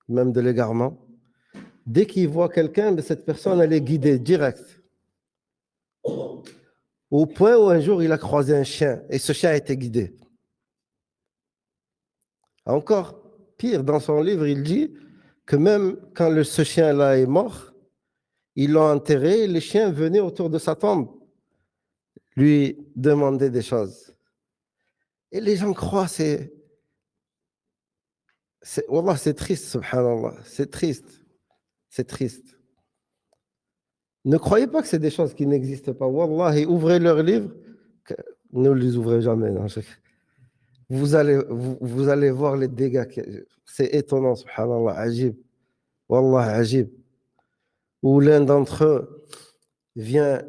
de l'égarement, dès qu'il voit quelqu'un, cette personne, elle est guidée direct. Au point où un jour, il a croisé un chien et ce chien a été guidé. Encore pire, dans son livre, il dit que même quand ce chien-là est mort, ils l'ont enterré, les chiens venaient autour de sa tombe lui demander des choses. Et les gens croient, wallah, c'est triste, subhanallah, c'est triste, c'est triste. Ne croyez pas que c'est des choses qui n'existent pas. Wallahi, ouvrez leurs livres, ne les ouvrez jamais. Non, vous allez voir les dégâts. C'est étonnant, subhanallah, ajib. Wallah, ajib. Où l'un d'entre eux vient,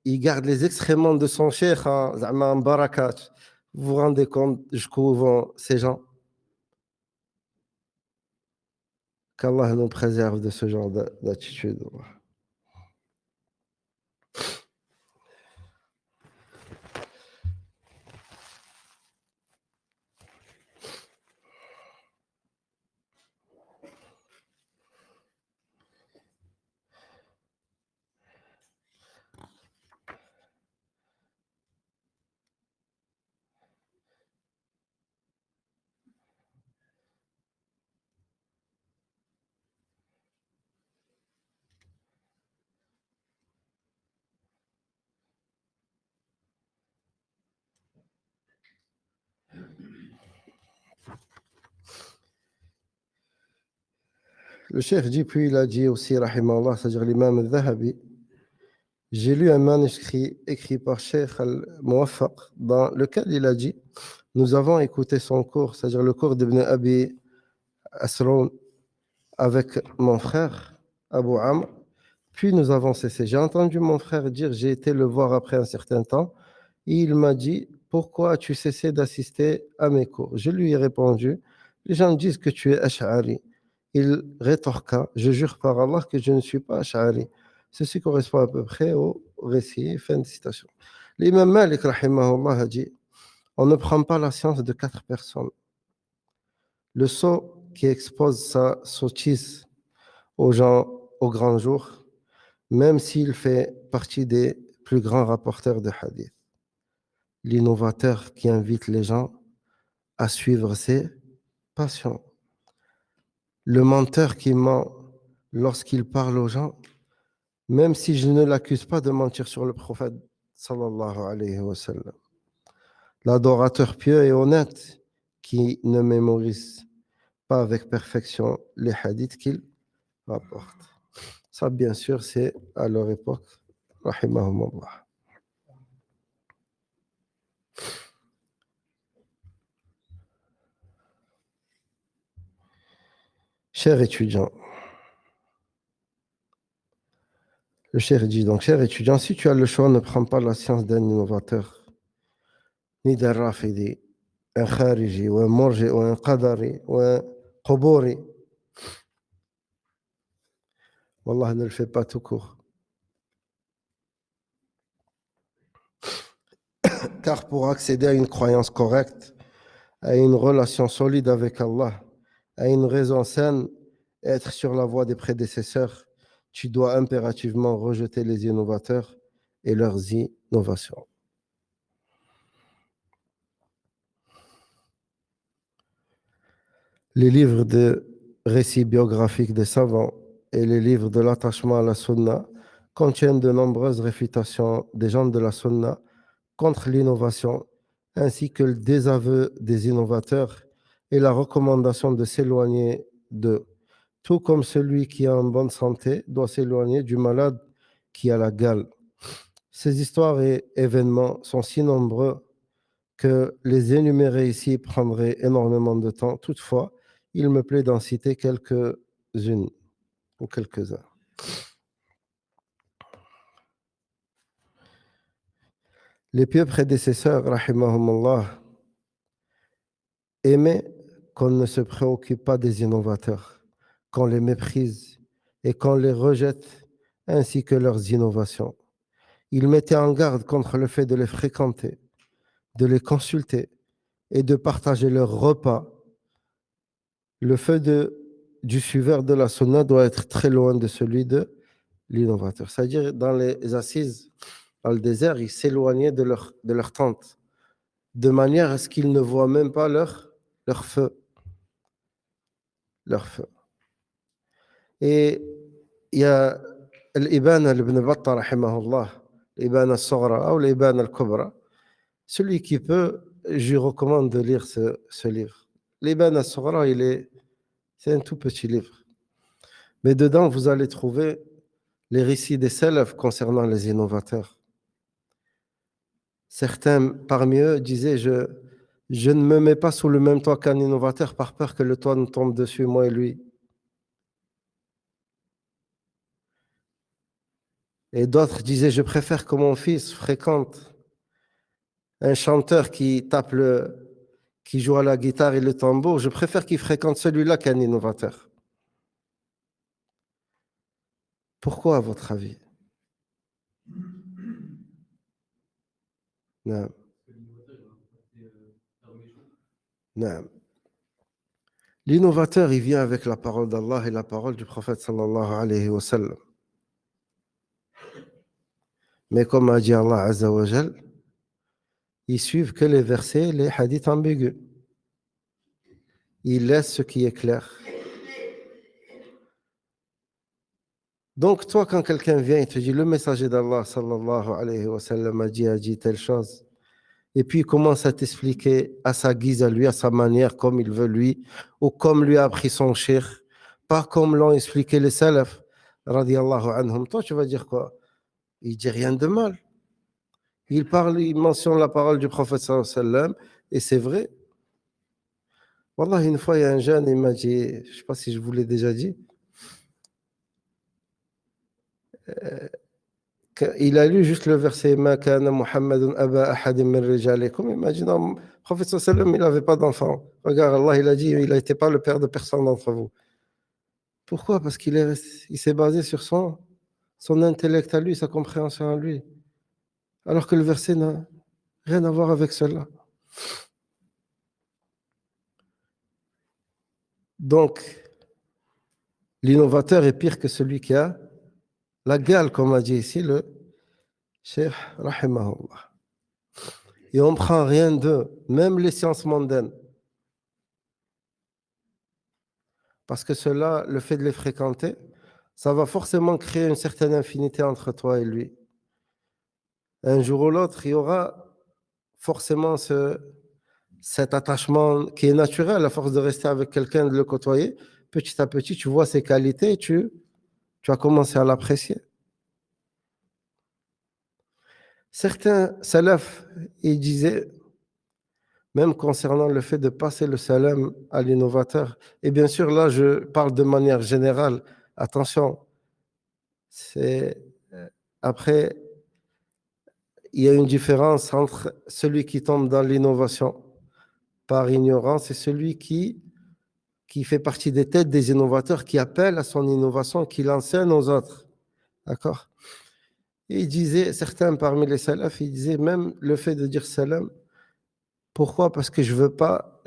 il garde les excréments de son cheikh en barakat. Vous vous rendez compte jusqu'où vont ces gens? Qu'Allah nous préserve de ce genre d'attitude. Le cheikh dit, puis il a dit aussi, rahimahullah, c'est-à-dire l'imam al-Dhahabi, j'ai lu un manuscrit écrit par Cheikh al-Muwaffaq dans lequel il a dit, nous avons écouté son cours, c'est-à-dire le cours d'Ibn Abi Asroun avec mon frère, Abu Amr, puis nous avons cessé. J'ai entendu mon frère dire, j'ai été le voir après un certain temps, et il m'a dit, pourquoi as-tu cessé d'assister à mes cours? Je lui ai répondu, les gens disent que tu es Ash'ari. Il rétorqua, je jure par Allah que je ne suis pas Ash'ari. Ceci correspond à peu près au récit. Fin de citation. L'imam Malik, rahimahullah, a dit, on ne prend pas la science de 4 personnes. Le sot qui expose sa sottise aux gens au grand jour, même s'il fait partie des plus grands rapporteurs de hadith. L'innovateur qui invite les gens à suivre ses passions. Le menteur qui ment lorsqu'il parle aux gens, même si je ne l'accuse pas de mentir sur le prophète sallallahu alayhi wa sallam. L'adorateur pieux et honnête qui ne mémorise pas avec perfection les hadiths qu'il rapporte. Ça, bien sûr, c'est à leur époque. Rahimahumullah. Cher étudiant, le cher dit donc, cher étudiant, si tu as le choix, ne prends pas la science d'un innovateur, ni d'un rafidi, un khariji, ou un morji, ou un qadari, ou un quburi. Wallah, ne le fais pas tout court. Car pour accéder à une croyance correcte, à une relation solide avec Allah, à une raison saine, être sur la voie des prédécesseurs, tu dois impérativement rejeter les innovateurs et leurs innovations. Les livres de récits biographiques des savants et les livres de l'attachement à la sunna contiennent de nombreuses réfutations des gens de la sunna contre l'innovation, ainsi que le désaveu des innovateurs et la recommandation de s'éloigner d'eux. Tout comme celui qui est en bonne santé doit s'éloigner du malade qui a la gale. Ces histoires et événements sont si nombreux que les énumérer ici prendrait énormément de temps. Toutefois, il me plaît d'en citer quelques-unes ou quelques-uns. Les pieux prédécesseurs, rahimahumullah, aimaient qu'on ne se préoccupe pas des innovateurs, qu'on les méprise et qu'on les rejette, ainsi que leurs innovations. Ils mettaient en garde contre le fait de les fréquenter, de les consulter et de partager leurs repas. Le feu du suiveur de la sunna doit être très loin de celui de l'innovateur. C'est-à-dire, dans les assises, dans le désert, ils s'éloignaient de leur tente, de manière à ce qu'ils ne voient même pas leur feu. leur feu. Et il y a l'Ibana ibn Battah, rahimahullah, l'Ibana al-Soghra ou l'Ibana al-Kubra. Celui qui peut, je lui recommande de lire ce livre. L'Ibana al-Soghra, c'est un tout petit livre. Mais dedans, vous allez trouver les récits des salafs concernant les innovateurs. Certains parmi eux disaient, je ne me mets pas sous le même toit qu'un innovateur par peur que le toit nous tombe dessus, moi et lui. Et d'autres disaient, je préfère que mon fils fréquente un chanteur qui joue à la guitare et le tambour, je préfère qu'il fréquente celui-là qu'un innovateur. Pourquoi, à votre avis? Non. Non. L'innovateur, il vient avec la parole d'Allah et la parole du prophète sallallahu alayhi wa sallam. Mais comme a dit Allah Azza wa Jal, ils suivent que les versets, les hadiths ambigus. Ils laissent ce qui est clair. Donc, toi, quand quelqu'un vient et te dit le messager d'Allah sallallahu alayhi wa sallam a dit telle chose, et puis il commence à t'expliquer à sa guise, à lui, à sa manière, comme il veut lui, ou comme lui a appris son cheikh, pas comme l'ont expliqué les salafs, radiyallahu anhum. Toi, tu vas dire quoi? Il dit rien de mal. Il parle, il mentionne la parole du prophète sallallahu alayhi wa sallam, et c'est vrai. Wallah, une fois, il y a un jeune, il m'a dit, je ne sais pas si je vous l'ai déjà dit, il a lu juste le verset Ma kana Muhammadun aba ahadin min rijalikum. Il m'a dit non, le prophète sallallahu alayhi wa sallam, il n'avait pas d'enfant. Regarde, Allah, il a dit, il n'était pas le père de personne d'entre vous. Pourquoi? Parce il s'est basé sur son intellect à lui, sa compréhension à lui. Alors que le verset n'a rien à voir avec cela. Donc, l'innovateur est pire que celui qui a la gale, comme a dit ici le Cheikh Rahimahullah. Et on ne prend rien d'eux, même les sciences mondaines. Parce que cela, le fait de les fréquenter, ça va forcément créer une certaine infinité entre toi et lui. Un jour ou l'autre, il y aura forcément cet attachement qui est naturel à force de rester avec quelqu'un, de le côtoyer. Petit à petit, tu vois ses qualités et tu vas commencer à l'apprécier. Certains salafs, ils disaient, même concernant le fait de passer le salam à l'innovateur, et bien sûr, là, je parle de manière générale, attention, c'est après, il y a une différence entre celui qui tombe dans l'innovation par ignorance et celui qui fait partie des têtes des innovateurs, qui appelle à son innovation, qui l'enseigne aux autres. D'accord? Et il disait, certains parmi les salafs, ils disaient même le fait de dire salam, pourquoi? Parce que je veux pas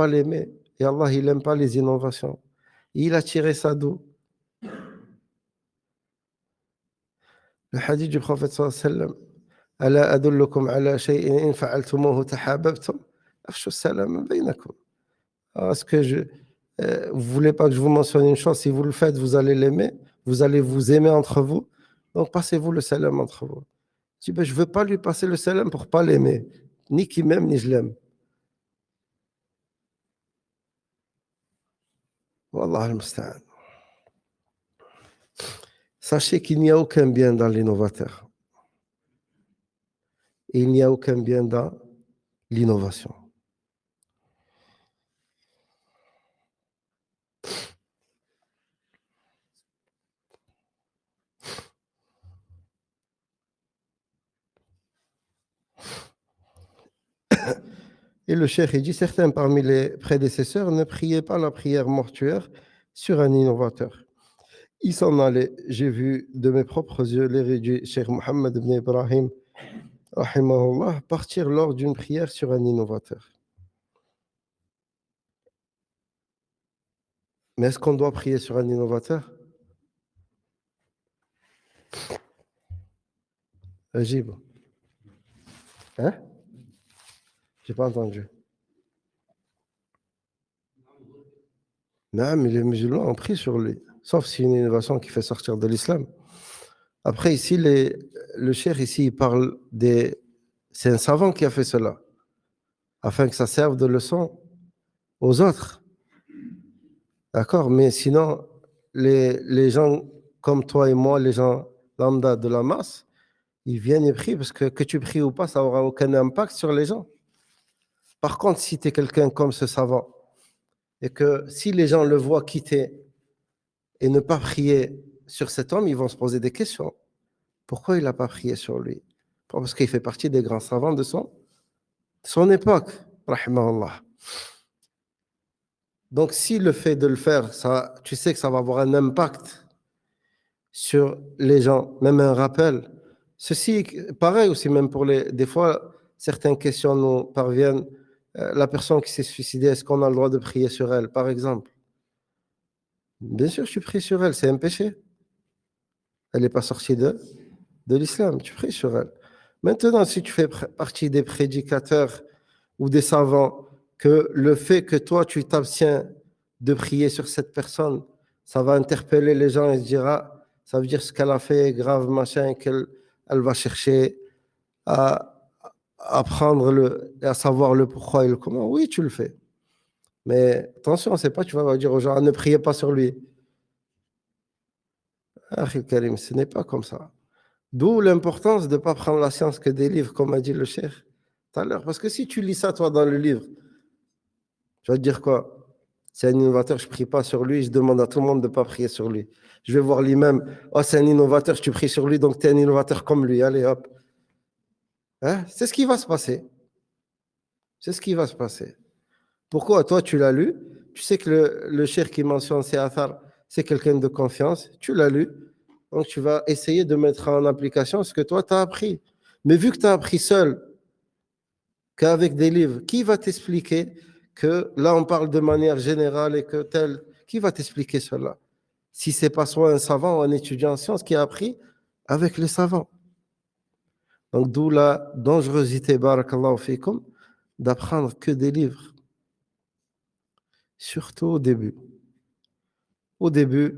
l'aimer. Et Allah, il n'aime pas les innovations. Et il a tiré ça d'où? Le hadith du prophète sallallahu alayhi wa sallam. ألا أدلكم على شيء إن فعلتموه تحاببتم أفشوا السلام بينكم. Est-ce que vous voulez pas que je vous mentionne une chose? Si vous le faites, vous allez l'aimer, vous allez vous aimer entre vous. Donc passez-vous le salam entre vous. Je dis, ben, je veux pas lui passer le salam pour pas l'aimer, ni qu'il m'aime ni je l'aime. Wallah al-musta'an. Sachez qu'il n'y a aucun bien dans l'innovateur. Et il n'y a aucun bien dans l'innovation. Et le cheikh il dit, certains parmi les prédécesseurs ne priaient pas la prière mortuaire sur un innovateur. Ils s'en allaient. J'ai vu de mes propres yeux l'érudit Cheikh Mohammed ibn Ibrahim, rahimahullah, partir lors d'une prière sur un innovateur. Mais est-ce qu'on doit prier sur un innovateur? Ajib. Hein? J'ai pas entendu. Non, mais les musulmans ont pris sur lui, sauf si c'est une innovation qui fait sortir de l'islam. Après, ici, le cheikh, ici, il parle des... C'est un savant qui a fait cela, afin que ça serve de leçon aux autres. D'accord? Mais sinon, les gens comme toi et moi, les gens lambda de la masse, ils viennent et prient parce que tu pries ou pas, ça n'aura aucun impact sur les gens. Par contre, si tu es quelqu'un comme ce savant, et que si les gens le voient quitter et ne pas prier sur cet homme, ils vont se poser des questions. Pourquoi il n'a pas prié sur lui? Parce qu'il fait partie des grands savants de son époque, rahimahullah. Donc, si le fait de le faire, ça, tu sais que ça va avoir un impact sur les gens, même un rappel. Ceci, pareil aussi, même pour des fois, certaines questions nous parviennent. La personne qui s'est suicidée, est-ce qu'on a le droit de prier sur elle, par exemple? Bien sûr, tu pries sur elle, c'est un péché. Elle n'est pas sortie de l'islam, tu pries sur elle. Maintenant, si tu fais partie des prédicateurs ou des savants, que le fait que toi, tu t'abstiens de prier sur cette personne, ça va interpeller les gens et se dire, ah, ça veut dire ce qu'elle a fait est grave, machin, elle va chercher à, à prendre à savoir le pourquoi et le comment. Oui, tu le fais. Mais attention, c'est pas, tu vas dire aux gens, ah, ne priez pas sur lui. Ah, Karim, ce n'est pas comme ça. D'où l'importance de ne pas prendre la science que des livres, comme a dit le cheikh tout à l'heure. Parce que si tu lis ça, toi, dans le livre, tu vas te dire quoi? C'est un innovateur, je ne prie pas sur lui, je demande à tout le monde de ne pas prier sur lui. Je vais voir l'imam, oh, c'est un innovateur, tu pries sur lui, donc tu es un innovateur comme lui, allez hop. Hein? C'est ce qui va se passer. C'est ce qui va se passer. Pourquoi? Toi, tu l'as lu, tu sais que le cheikh qui mentionne ces athars, c'est quelqu'un de confiance, tu l'as lu, donc tu vas essayer de mettre en application ce que toi, tu as appris. Mais vu que tu as appris seul, qu'avec des livres, qui va t'expliquer que là, on parle de manière générale et que tel, qui va t'expliquer cela? Si c'est pas soit un savant ou un étudiant en sciences qui a appris avec les savants. Donc, d'où la dangerosité, barakallahu fikum, d'apprendre que des livres, surtout au début. Au début,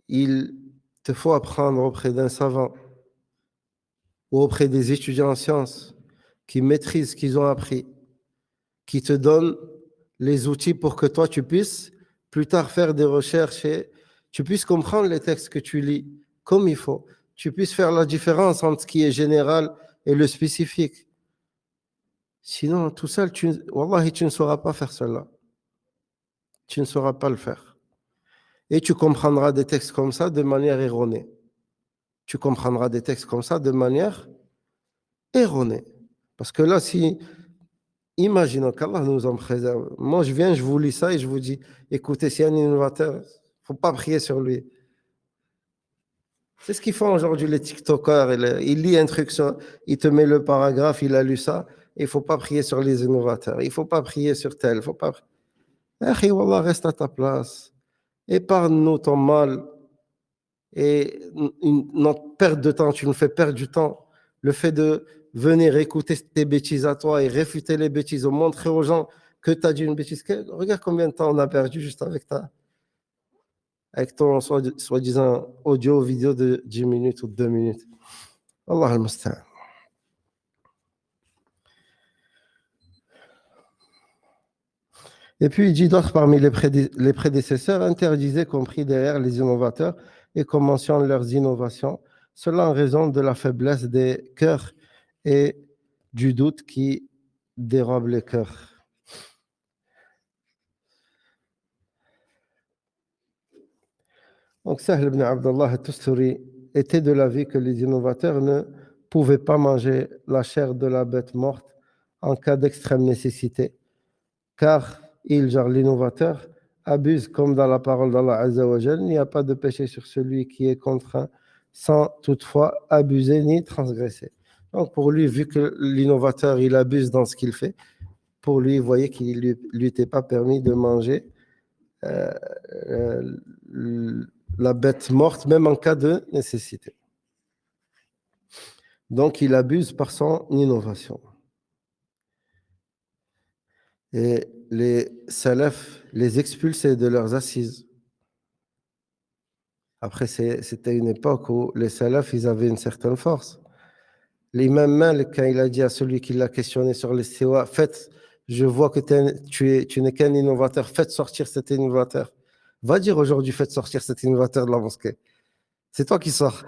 il te faut apprendre auprès d'un savant ou auprès des étudiants en sciences qui maîtrisent ce qu'ils ont appris, qui te donnent les outils pour que toi, tu puisses plus tard faire des recherches et tu puisses comprendre les textes que tu lis comme il faut. Tu puisses faire la différence entre ce qui est général et le spécifique. Sinon, tout seul, wallahi, tu ne sauras pas faire cela. Tu ne sauras pas le faire. Et tu comprendras des textes comme ça de manière erronée. Tu comprendras des textes comme ça de manière erronée. Parce que là, si, imaginons qu'Allah nous en préserve. Moi, je viens, je vous lis ça et je vous dis, écoutez, s'il y a un innovateur, il ne faut pas prier sur lui. C'est ce qu'ils font aujourd'hui les TikTokers. Il lit un truc, il te met le paragraphe, il a lu ça, et il ne faut pas prier sur les innovateurs. Il ne faut pas prier sur tel. Il faut pas. Akhi, wallah, reste à ta place. Épargne-nous ton mal et notre perte de temps. Tu nous fais perdre du temps. Le fait de venir écouter tes bêtises à toi et réfuter les bêtises, ou montrer aux gens que tu as dit une bêtise. Regarde combien de temps on a perdu juste avec ton soi-disant audio, vidéo de 10 minutes ou 2 minutes. Allah al-Musta'an. Et puis il dit d'autres parmi les prédécesseurs interdisaient qu'on prie derrière les innovateurs et qu'on mentionne leurs innovations, cela en raison de la faiblesse des cœurs et du doute qui dérobe les cœurs. Donc Sahl ibn Abdallah al-Tusturi était de l'avis que les innovateurs ne pouvaient pas manger la chair de la bête morte en cas d'extrême nécessité, car il, genre l'innovateur, abuse comme dans la parole d'Allah Azza wa Jal, il n'y a pas de péché sur celui qui est contraint sans toutefois abuser ni transgresser. Donc pour lui, vu que l'innovateur, il abuse dans ce qu'il fait, pour lui, il voyait qu'il ne lui était pas permis de manger euh, la bête morte, même en cas de nécessité. Donc il abuse par son innovation. Et les salafs les expulsaient de leurs assises. Après, c'était une époque où les salafs, ils avaient une certaine force. L'imam Malik, quand il a dit à celui qui l'a questionné sur l'istiwa, faites, je vois que tu n'es qu'un innovateur, faites sortir cet innovateur. Va dire aujourd'hui, faites sortir cet innovateur de la mosquée. C'est toi qui sors.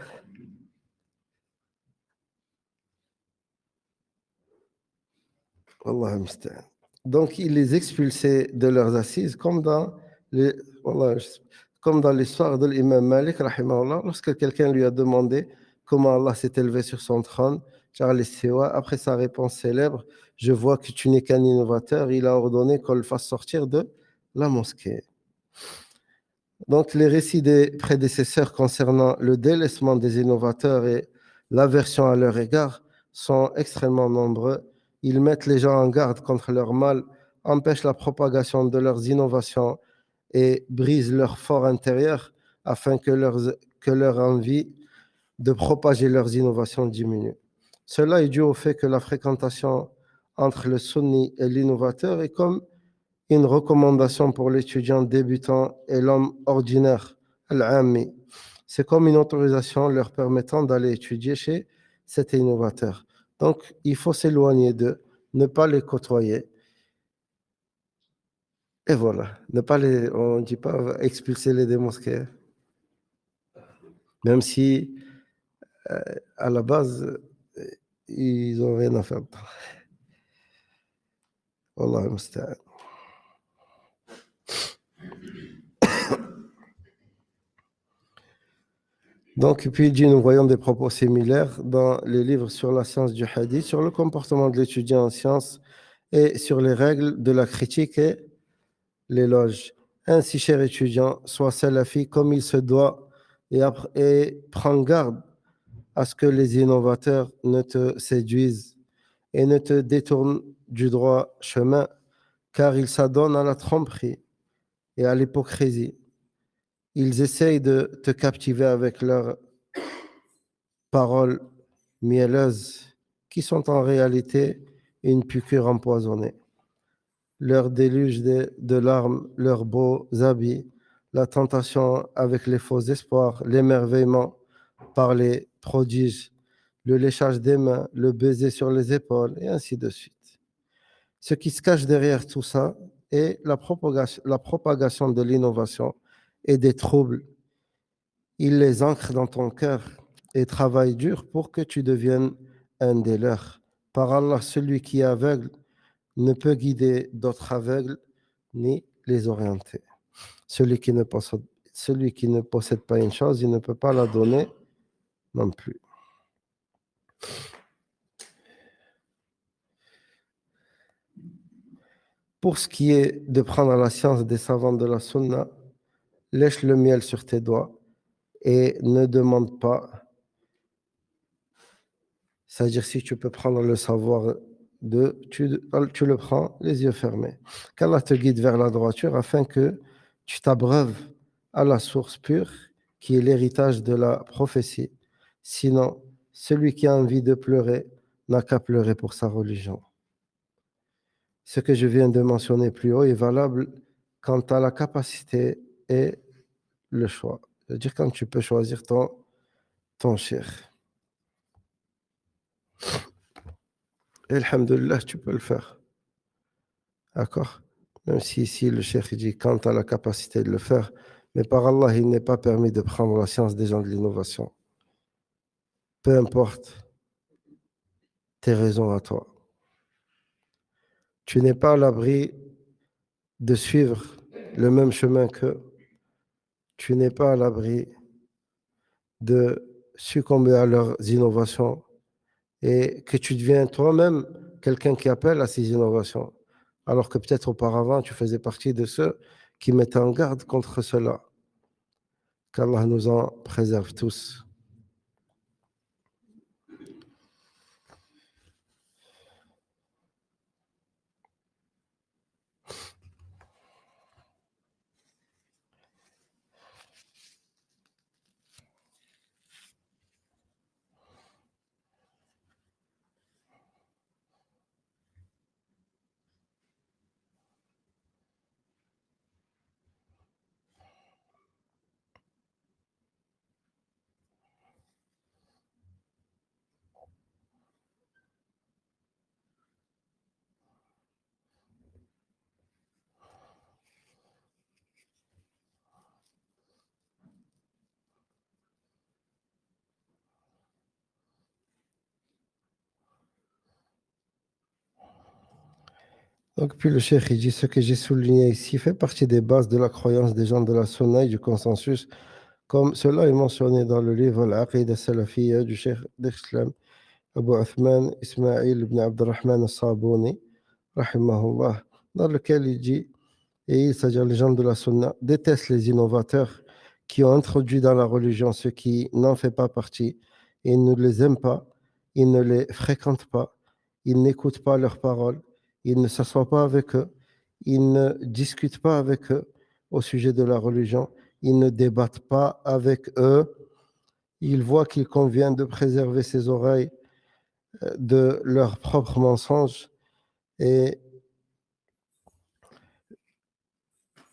Wallah al-musta'an. Donc, il les expulsait de leurs assises, les, wallah, comme dans l'histoire de l'imam Malik, rahimahullah, lorsque quelqu'un lui a demandé comment Allah s'est élevé sur son trône, Charles Istiwa, après sa réponse célèbre, je vois que tu n'es qu'un innovateur, il a ordonné qu'on le fasse sortir de la mosquée. Donc, les récits des prédécesseurs concernant le délaissement des innovateurs et l'aversion à leur égard sont extrêmement nombreux. Ils mettent les gens en garde contre leur mal, empêchent la propagation de leurs innovations et brisent leur fort intérieur afin que leur envie de propager leurs innovations diminue. Cela est dû au fait que la fréquentation entre le sunni et l'innovateur est comme une recommandation pour l'étudiant débutant et l'homme ordinaire, al-ammi. C'est comme une autorisation leur permettant d'aller étudier chez cet innovateur. Donc, il faut s'éloigner d'eux, ne pas les côtoyer. Et voilà, ne pas les, on ne dit pas expulser les des mosquées, même si à la base, ils n'ont rien à faire. Wallah al-musta'an. Donc, puis il dit, nous voyons des propos similaires dans les livres sur la science du hadith, sur le comportement de l'étudiant en sciences et sur les règles de la critique et l'éloge. Ainsi, cher étudiant, sois salafi comme il se doit et prends garde à ce que les innovateurs ne te séduisent et ne te détournent du droit chemin, car ils s'adonnent à la tromperie et à l'hypocrisie. Ils essayent de te captiver avec leurs paroles mielleuses qui sont en réalité une piqûre empoisonnée. Leur déluge de larmes, leurs beaux habits, la tentation avec les faux espoirs, l'émerveillement par les prodiges, le léchage des mains, le baiser sur les épaules, et ainsi de suite. Ce qui se cache derrière tout ça est la propagation de l'innovation et des troubles. Il les ancre dans ton cœur et travaille dur pour que tu deviennes un des leurs. Par Allah, celui qui est aveugle ne peut guider d'autres aveugles ni les orienter. Celui qui ne possède, celui qui ne possède pas une chose, il ne peut pas la donner non plus. Pour ce qui est de prendre la science des savants de la sunna, lèche le miel sur tes doigts et ne demande pas, c'est-à-dire si tu peux prendre le savoir tu le prends les yeux fermés. Qu'Allah te guide vers la droiture afin que tu t'abreuves à la source pure qui est l'héritage de la prophétie. Sinon, celui qui a envie de pleurer n'a qu'à pleurer pour sa religion. Ce que je viens de mentionner plus haut est valable quant à la capacité et le choix. C'est-à-dire quand tu peux choisir ton cheikh. Et alhamdoulilah, tu peux le faire. D'accord? Même si ici le cheikh dit quand tu as la capacité de le faire, mais par Allah, il n'est pas permis de prendre la science des gens de l'innovation. Peu importe tes raisons à toi. Tu n'es pas à l'abri de suivre le même chemin qu'eux. Tu n'es pas à l'abri de succomber à leurs innovations et que tu deviens toi-même quelqu'un qui appelle à ces innovations. Alors que peut-être auparavant, tu faisais partie de ceux qui mettaient en garde contre cela. Qu'Allah nous en préserve tous. Donc, puis le cheikh, il dit ce que j'ai souligné ici fait partie des bases de la croyance des gens de la Sunna et du consensus, comme cela est mentionné dans le livre Al-Aqid al-Salafiyya du cheikh d'Islam Abu Uthman Ismail ibn Abdurrahman al-Sabuni, rahimahullah, dans lequel il dit, et c'est-à-dire les gens de la Sunna détestent les innovateurs qui ont introduit dans la religion ce qui n'en fait pas partie. Ils ne les aiment pas, ils ne les fréquentent pas, ils n'écoutent pas leurs paroles, ils ne s'assoient pas avec eux, ils ne discutent pas avec eux au sujet de la religion, ils ne débattent pas avec eux. Ils voient qu'il convient de préserver ses oreilles de leurs propres mensonges et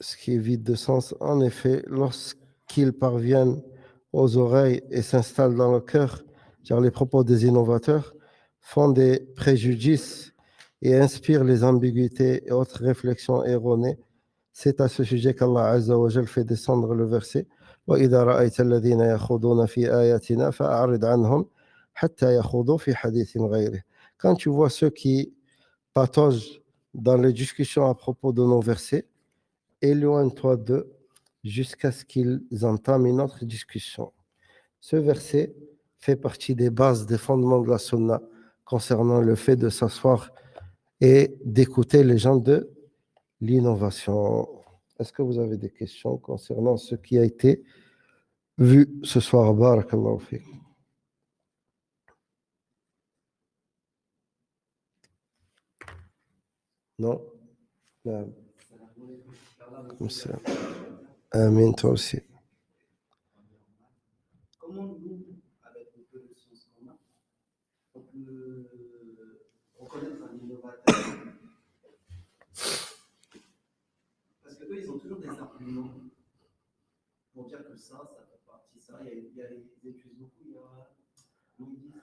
ce qui est vide de sens. En effet, lorsqu'ils parviennent aux oreilles et s'installent dans le cœur, car les propos des innovateurs font des préjudices et inspirent les ambiguïtés et autres réflexions erronées. C'est à ce sujet qu'Allah Azza wa Jal fait descendre le verset وَإِذَا رَأَيْتَ الَّذِينَ يَخُوضُونَ فِي آيَاتِنَا فَأَعْرِضْ عَنْهُمْ حَتَّى يَخُوضُوا فِي حَدِيثٍ غَيْرِهِ. Quand tu vois ceux qui pataugent dans les discussions à propos de nos versets, éloigne-toi d'eux jusqu'à ce qu'ils entament une autre discussion. Ce verset fait partie des bases, des fondements de la sunna concernant le fait de s'asseoir et d'écouter les gens de l'innovation. Est-ce que vous avez des questions concernant ce qui a été vu ce soir? Barakallahu fik. Non? Amin, toi aussi. Comment nous, avec le peu de science qu'on a, on peut reconnaître un innovateur? Parce qu'eux, ils ont toujours des arguments pour dire que ça fait partie de ça. Il y a les études beaucoup, il y a, comment ils disent,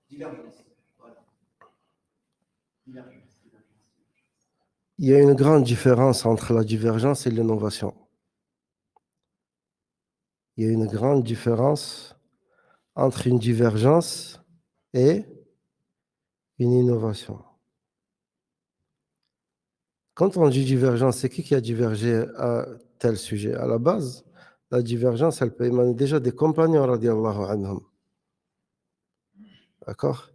divergence. Voilà. Divergence. Il y a une grande différence entre la divergence et l'innovation. Il y a une grande différence entre une divergence et une innovation. Quand on dit divergence, c'est qui a divergé à tel sujet? À la base, la divergence, elle peut émaner déjà des compagnons, radiallahu anhum. D'accord?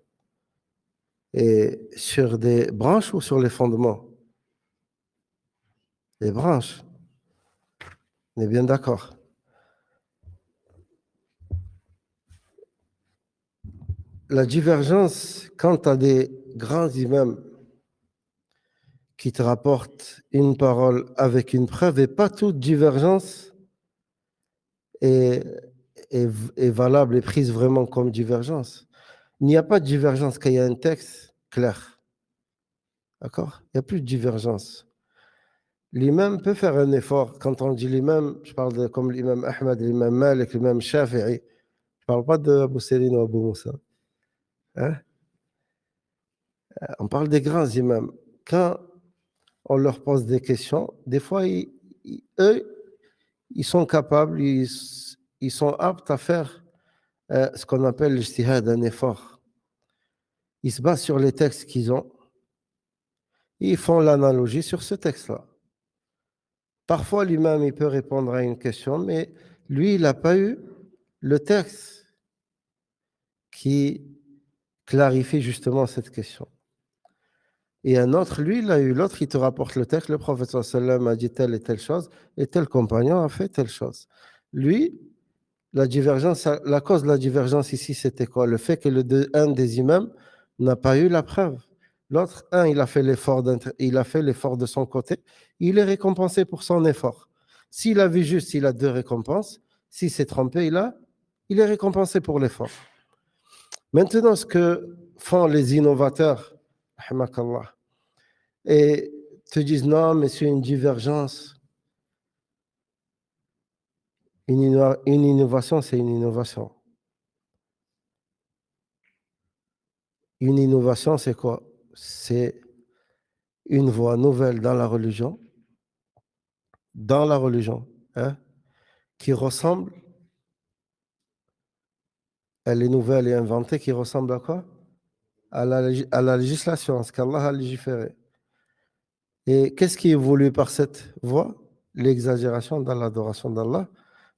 Et sur des branches ou sur les fondements? Les branches. On est bien d'accord. La divergence, quand tu as des grands imams qui te rapportent une parole avec une preuve, et pas toute divergence est, est valable et prise vraiment comme divergence. Il n'y a pas de divergence quand il y a un texte clair. D'accord? Il n'y a plus de divergence. L'imam peut faire un effort. Quand on dit l'imam, je parle de comme l'imam Ahmad, l'imam Malik, l'imam Shafi'i. Je ne parle pas de Abu Sirin ou Abu Moussa. Hein? On parle des grands imams. Quand on leur pose des questions, des fois, eux, ils sont capables, ils sont aptes à faire ce qu'on appelle l'ijtihad, un effort. Ils se basent sur les textes qu'ils ont. Ils font l'analogie sur ce texte-là. Parfois, l'imam, il peut répondre à une question, mais lui, il n'a pas eu le texte qui clarifie justement cette question. Et un autre, lui, il a eu l'autre, il te rapporte le texte, le prophète sallam a dit telle et telle chose, et tel compagnon a fait telle chose. Lui, la divergence, la cause de la divergence ici, c'était quoi? Le fait que un des imams n'a pas eu la preuve. L'autre, il a fait l'effort de son côté, il est récompensé pour son effort. S'il a vu juste, il a deux récompenses. S'il s'est trompé, il est récompensé pour l'effort. Maintenant, ce que font les innovateurs, rahmakallah, et te disent non, mais c'est une divergence. Une innovation, c'est une innovation. Une innovation, c'est quoi? C'est une voie nouvelle dans la religion, hein, qui ressemble, elle est nouvelle et inventée, qui ressemble à quoi? à la législation, à ce qu'Allah a légiféré. Et qu'est-ce qui évolue par cette voie? L'exagération dans l'adoration d'Allah,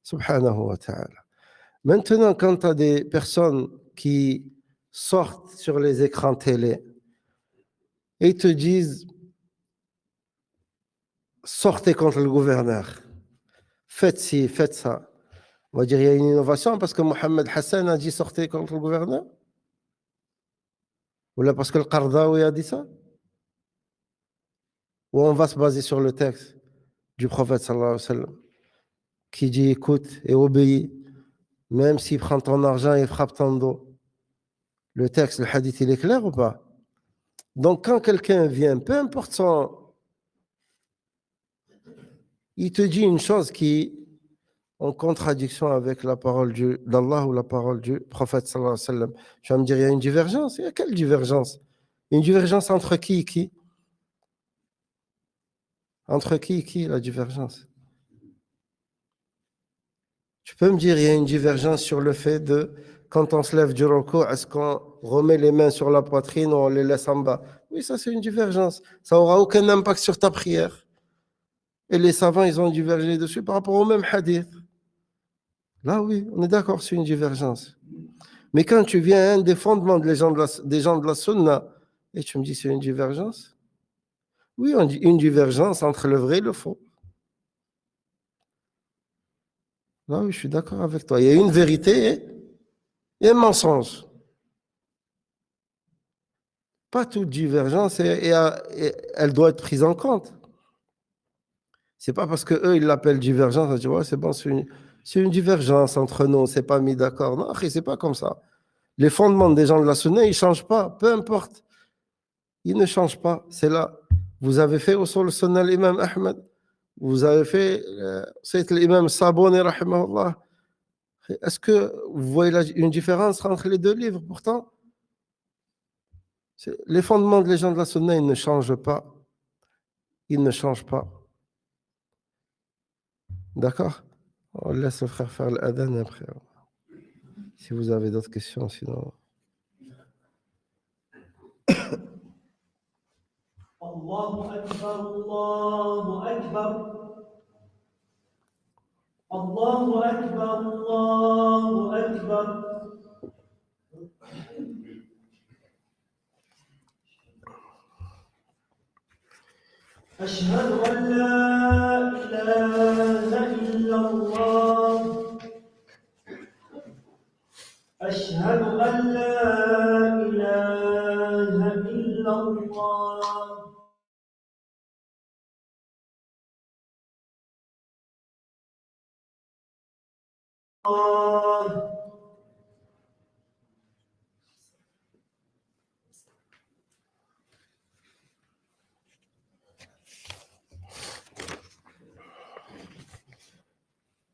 subhanahu wa ta'ala. Maintenant, quand tu as des personnes qui sortent sur les écrans télé et te disent sortez contre le gouverneur, faites ci, faites ça. On va dire il y a une innovation parce que Mohamed Hassan a dit sortez contre le gouverneur? Ou là parce que le Qardawi a dit ça? Ou on va se baser sur le texte du prophète sallallahu alayhi wa sallam qui dit écoute et obéis, même s'il prend ton argent et frappe ton dos. Le texte, le hadith, il est clair ou pas? Donc quand quelqu'un vient, peu importe son... Il te dit une chose qui est en contradiction avec la parole d'Allah ou la parole du prophète sallallahu alayhi wa sallam. Tu vas me dire, il y a une divergence. Il y a quelle divergence? Une divergence entre qui et qui? Entre qui et qui, la divergence? Tu peux me dire, il y a une divergence sur le fait de, quand on se lève du roko, est-ce qu'on remet les mains sur la poitrine ou on les laisse en bas? Oui, ça c'est une divergence. Ça n'aura aucun impact sur ta prière. Et les savants, ils ont divergé dessus par rapport au même hadith. Là, oui, on est d'accord, c'est une divergence. Mais quand tu viens un des fondements des gens de la sunna, et tu me dis c'est une divergence? Oui, on dit une divergence entre le vrai et le faux. Là, oui, je suis d'accord avec toi. Il y a une vérité et un mensonge. Pas toute divergence, elle doit être prise en compte. C'est pas parce qu'eux, ils l'appellent divergence, on dit, ouais, c'est bon, c'est une divergence entre nous, on s'est pas mis d'accord. Non, c'est pas comme ça. Les fondements des gens de la sunna, ils ne changent pas, peu importe. Ils ne changent pas. C'est là. Vous avez fait au sol sunnah l'imam Ahmed. Vous avez fait c'est l'imam Saboni, rahimahullah. Est-ce que vous voyez une différence entre les deux livres? Pourtant, les fondements des gens de la sunna, ils ne changent pas. Ils ne changent pas. D'accord? On laisse le frère faire l'adhan après. Si vous avez d'autres questions, sinon. الله أكبر الله أكبر الله أكبر الله أكبر أشهد أن لا إله إلا الله أشهد أن لا إله إلا الله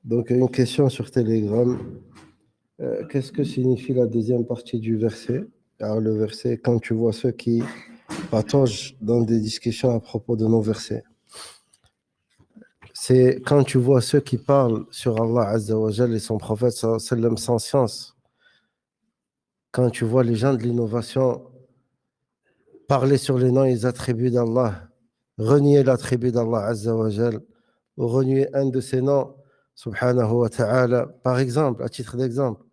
Donc, une question sur Telegram. Qu'est-ce que signifie la deuxième partie du verset? Alors, le verset, quand tu vois ceux qui patauge dans des discussions à propos de nos versets. C'est quand tu vois ceux qui parlent sur Allah Azza wa Jal et son prophète sallam sans science. Quand tu vois les gens de l'innovation parler sur les noms et les attributs d'Allah, renier l'attribut d'Allah Azza wa Jal, ou renier un de ses noms, subhanahu wa ta'ala. Par exemple, à titre d'exemple,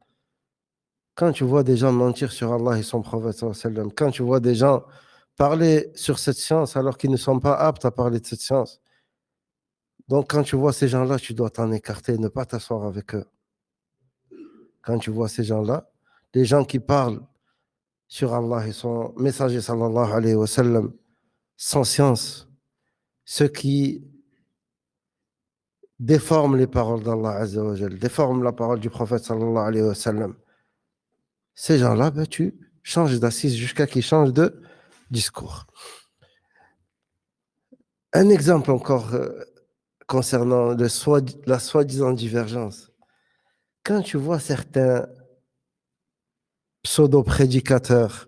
quand tu vois des gens mentir sur Allah et son prophète sallam, quand tu vois des gens parler sur cette science alors qu'ils ne sont pas aptes à parler de cette science. Donc, quand tu vois ces gens-là, tu dois t'en écarter, ne pas t'asseoir avec eux. Quand tu vois ces gens-là, les gens qui parlent sur Allah et son messager, sallallahu alayhi wa sallam, sans science, ceux qui déforment les paroles d'Allah Azza wa Jal, déforment la parole du prophète, sallallahu alayhi wa sallam, ces gens-là, ben, tu changes d'assise jusqu'à qu'ils changent de discours. Un exemple encore concernant la soi-disant divergence. Quand tu vois certains pseudo-prédicateurs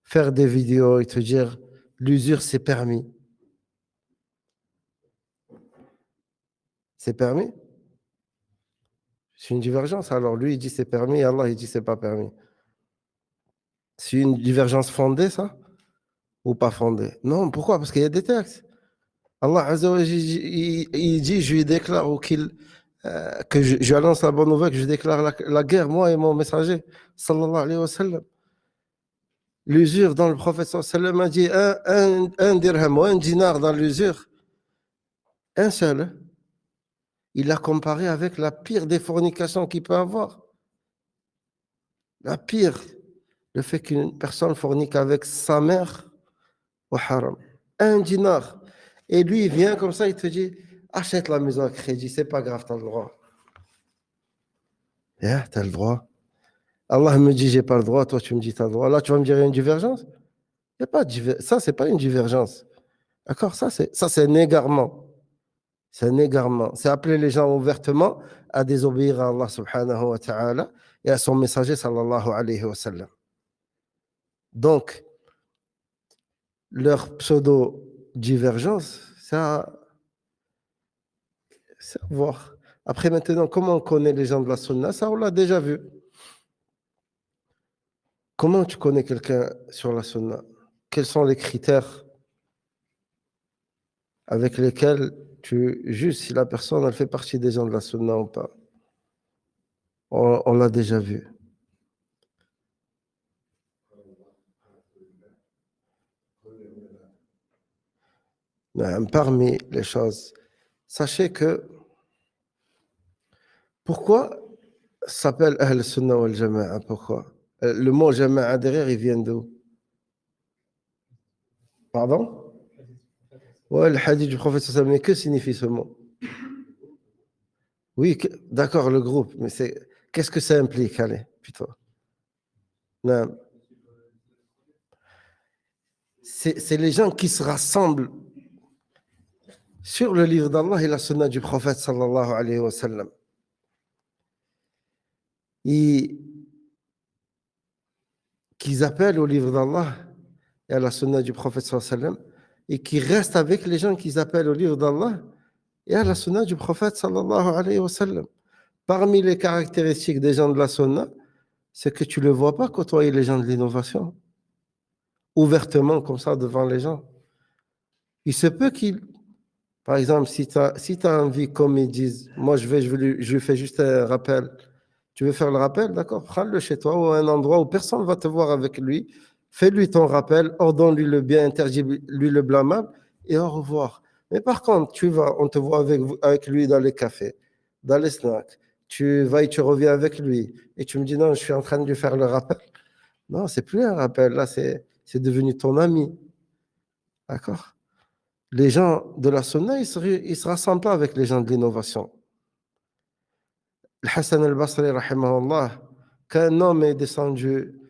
faire des vidéos et te dire l'usure c'est permis. C'est permis? C'est une divergence. Alors lui il dit c'est permis, Allah il dit c'est pas permis. C'est une divergence fondée, ça? Ou pas fondée? Non, pourquoi? Parce qu'il y a des textes. Allah Azza wa Jalla, il dit, je lui déclare que je lui annonce la bonne nouvelle, que je déclare la guerre, moi et mon messager, sallallahu alayhi wa sallam. L'usure dont le prophète sallallahu alayhi wa sallam a dit un dirham ou un dinar dans l'usure, un seul. Il l'a comparé avec la pire des fornications qu'il peut avoir. La pire, le fait qu'une personne fornique avec sa mère au haram. Un dinar. Et lui, il vient comme ça, il te dit, achète la maison à crédit, c'est pas grave, tu as le droit. Yeah, tu as le droit. Allah me dit, j'ai pas le droit, toi tu me dis, tu as le droit. Là, tu vas me dire, il y a une divergence? Y a pas ça, c'est pas une divergence. D'accord? Ça, c'est un égarement. C'est un égarement. C'est appeler les gens ouvertement à désobéir à Allah subhanahu wa ta'ala et à son messager sallallahu alayhi wa sallam. Donc, leur pseudo-divergence, ça, c'est à voir. Après, maintenant, comment on connaît les gens de la sunna? Ça, on l'a déjà vu. Comment tu connais quelqu'un sur la sunna? Quels sont les critères avec lesquels tu juges si la personne elle fait partie des gens de la sunna ou pas? On l'a déjà vu. Parmi les choses, sachez que pourquoi ça s'appelle Ahl Sunnah wal Jama'a? Pourquoi? Le mot Jama'a derrière, il vient d'où? Pardon? Ouais, le hadith du prophète sallallahu alayhi wa sallam, mais que signifie ce mot? Oui, d'accord, le groupe, mais qu'est-ce que ça implique? Allez, plutôt. Non. C'est les gens qui se rassemblent sur le livre d'Allah et la sunna du prophète sallallahu alayhi wa sallam. Qu'ils appellent au livre d'Allah et à la sunna du prophète sallallahu alayhi wa sallam et qui restent avec les gens qu'ils appellent au livre d'Allah et à la sunna du prophète sallallahu alayhi wa sallam. Parmi les caractéristiques des gens de la sunna, c'est que tu ne le vois pas côtoyer les gens de l'innovation ouvertement comme ça devant les gens. Il se peut qu'il, par exemple, si tu as envie, comme ils disent, moi je lui fais juste un rappel. Tu veux faire le rappel, d'accord? Prends-le chez toi ou à un endroit où personne ne va te voir avec lui. Fais-lui ton rappel, ordonne-lui le bien, interdis-lui le blâmable et au revoir. Mais par contre, on te voit avec lui dans les cafés, dans les snacks. Tu vas et tu reviens avec lui et tu me dis non, je suis en train de lui faire le rappel. Non, c'est plus un rappel, là, c'est devenu ton ami. D'accord? Les gens de la sunna, ils se rassemblent pas avec les gens de l'innovation. Le Hassan al-Basri, rahimahullah, quand un homme est descendu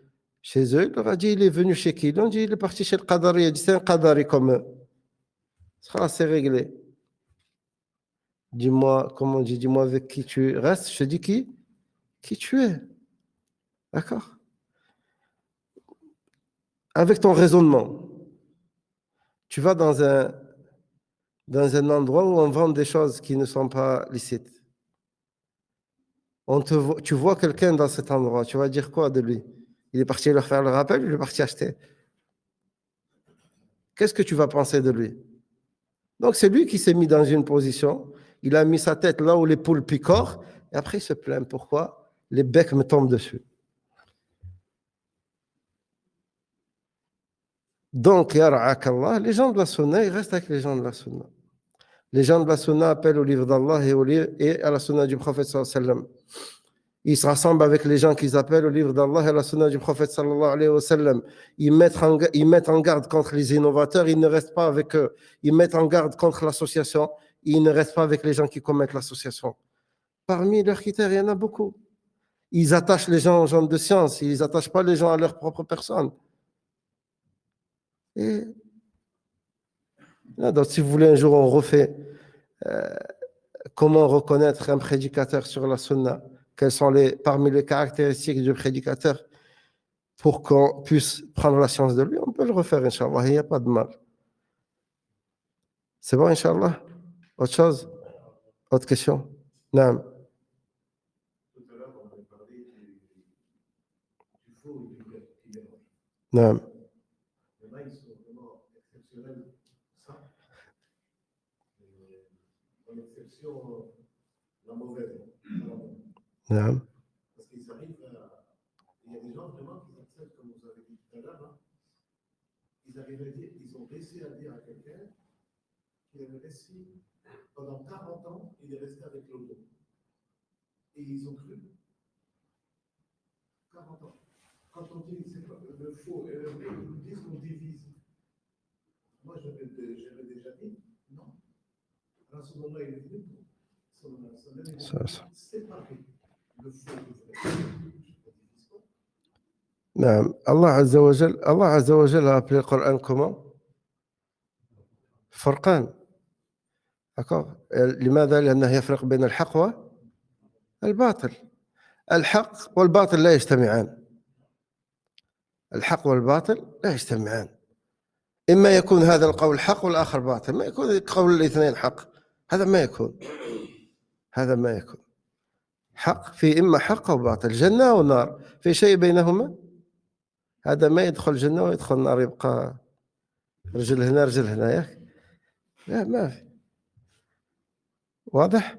chez eux, il leur a dit, il est venu chez qui? Ils ont dit, il est parti chez le Qadari. Il a dit, c'est un Qadari comme eux. C'est réglé. Dis-moi, comment on dit, dis-moi avec qui tu restes. Je te dis qui tu es. D'accord? Avec ton raisonnement. Tu vas dans un endroit où on vend des choses qui ne sont pas licites. Tu vois quelqu'un dans cet endroit, tu vas dire quoi de lui? Il est parti leur faire le rappel, il est parti acheter. Qu'est-ce que tu vas penser de lui? Donc c'est lui qui s'est mis dans une position, il a mis sa tête là où les poules picorent, et après il se plaint. Pourquoi? Les becs me tombent dessus. Donc, yara'akallah, les gens de la sunna, ils restent avec les gens de la sunna. Les gens de la sunna appellent au livre d'Allah et à la sunna du prophète sallallahu alayhi wa sallam. Ils se rassemblent avec les gens qu'ils appellent au livre d'Allah et à la sunna du prophète sallallahu alayhi wa sallam. Ils mettent en garde contre les innovateurs, ils ne restent pas avec eux. Ils mettent en garde contre l'association, ils ne restent pas avec les gens qui commettent l'association. Parmi leurs critères, il y en a beaucoup. Ils attachent les gens aux gens de science, ils n'attachent pas les gens à leur propre personne. Et donc, si vous voulez, un jour, on refait comment reconnaître un prédicateur sur la sunna, quelles sont parmi les caractéristiques du prédicateur pour qu'on puisse prendre la science de lui, on peut le refaire, Inch'Allah, il n'y a pas de mal. C'est bon, Inch'Allah? Autre chose? Autre question? Non. Tout à l'heure, on a parlé du faux et du vrai. نعم. Il y en a, ils sont vraiment exceptionnels. Ça, en exception, la mauvaise. Pas la bonne. نعم. Parce qu'ils arrivent à. Il y a des gens vraiment qui acceptent, comme vous avez dit tout à l'heure, hein, ils arrivent à dire, ils ont réussi à dire à quelqu'un qu'il avait resté pendant 40 ans, il est resté avec l'auto. Et ils ont cru 40 ans. Quand on dit c'est pas le faux et le vrai, ils nous disent qu'on divise. Moi, j'avais déjà dit non. À ce moment-là, il est venu pour séparer le faux et le vrai. نعم. الله عز وجل a appelé le Coran comment? فرقان. D'accord. لماذا؟ لأنه يفرق بين الحق والباطل. الحق والباطل لا يجتمعان. الحق والباطل لا يجتمعان. إما يكون هذا القول حق والآخر باطل، ما يكون قول الاثنين حق. هذا ما يكون. حق في إما حق أو باطل، جنة ونار، في شيء بينهما؟ هذا ما يدخل الجنة ويدخل النار، يبقى رجل هنا رجل هنا، ياك؟ لا، ما في. واضح؟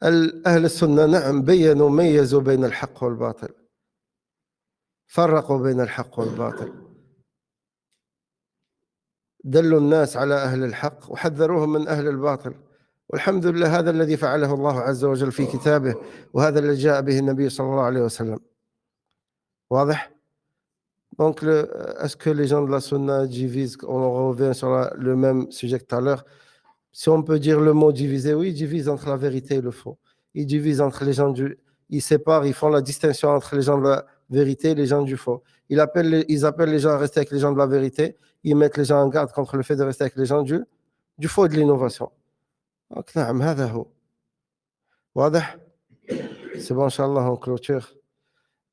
أهل السنة نعم بينوا، ميزوا بين الحق والباطل، فرقوا بين الحق والباطل، دلوا الناس على أهل الحق وحذروهم من أهل الباطل، والحمد لله هذا الذي فعله الله عز وجل في كتابه، وهذا الذي جاء به النبي صلى الله عليه وسلم. واضح؟ Donc, est-ce que les gens de la Sunna divisent? On revient sur le même sujet que tout à l'heure. Si on peut dire le mot diviser, oui, ils divisent entre la vérité et le faux. Ils divisent entre les gens ils séparent, ils font la distinction entre les gens de la vérité et les gens du faux. Ils appellent les gens à rester avec les gens de la vérité. Ils mettent les gens en garde contre le fait de rester avec les gens du faux et de l'innovation. Donc, نعم هذا هو. واضح؟ C'est bon, Inch'Allah, on clôture.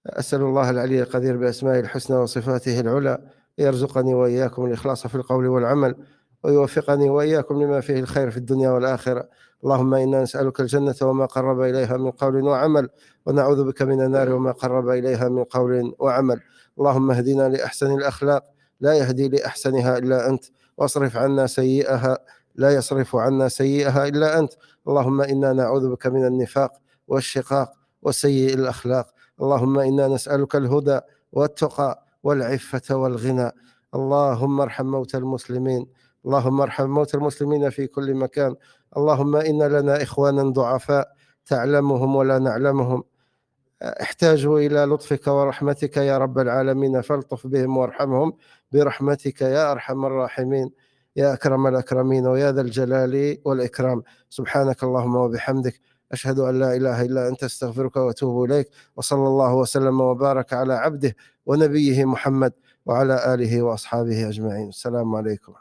أسأل الله العلي القدير بأسمائه الحسنى وصفاته العلى يرزقني وإياكم الإخلاص في القول والعمل، ويوفقني وإياكم لما فيه الخير في الدنيا والآخرة. اللهم إنا نسألك الجنة وما قرب إليها من قول وعمل، ونعوذ بك من النار وما قرب إليها من قول وعمل. اللهم اهدنا لأحسن الأخلاق، لا يهدي لأحسنها إلا أنت، واصرف عنا سيئها، لا يصرف عنا سيئها إلا أنت. اللهم إنا نعوذ بك من النفاق والشقاق وسيء الأخلاق. اللهم إنا نسألك الهدى والتقى والعفة والغنى. اللهم ارحم موتى المسلمين، اللهم ارحم موتى المسلمين في كل مكان. اللهم إن لنا إخوانا ضعفاء تعلمهم ولا نعلمهم، احتاجوا إلى لطفك ورحمتك يا رب العالمين، فالطف بهم وارحمهم برحمتك يا أرحم الراحمين يا أكرم الأكرمين ويا ذا الجلال والإكرام. سبحانك اللهم وبحمدك، أشهد أن لا إله إلا أنت، أستغفرك وأتوب إليك. وصلى الله وسلم وبارك على عبده ونبيه محمد وعلى آله وأصحابه أجمعين. السلام عليكم.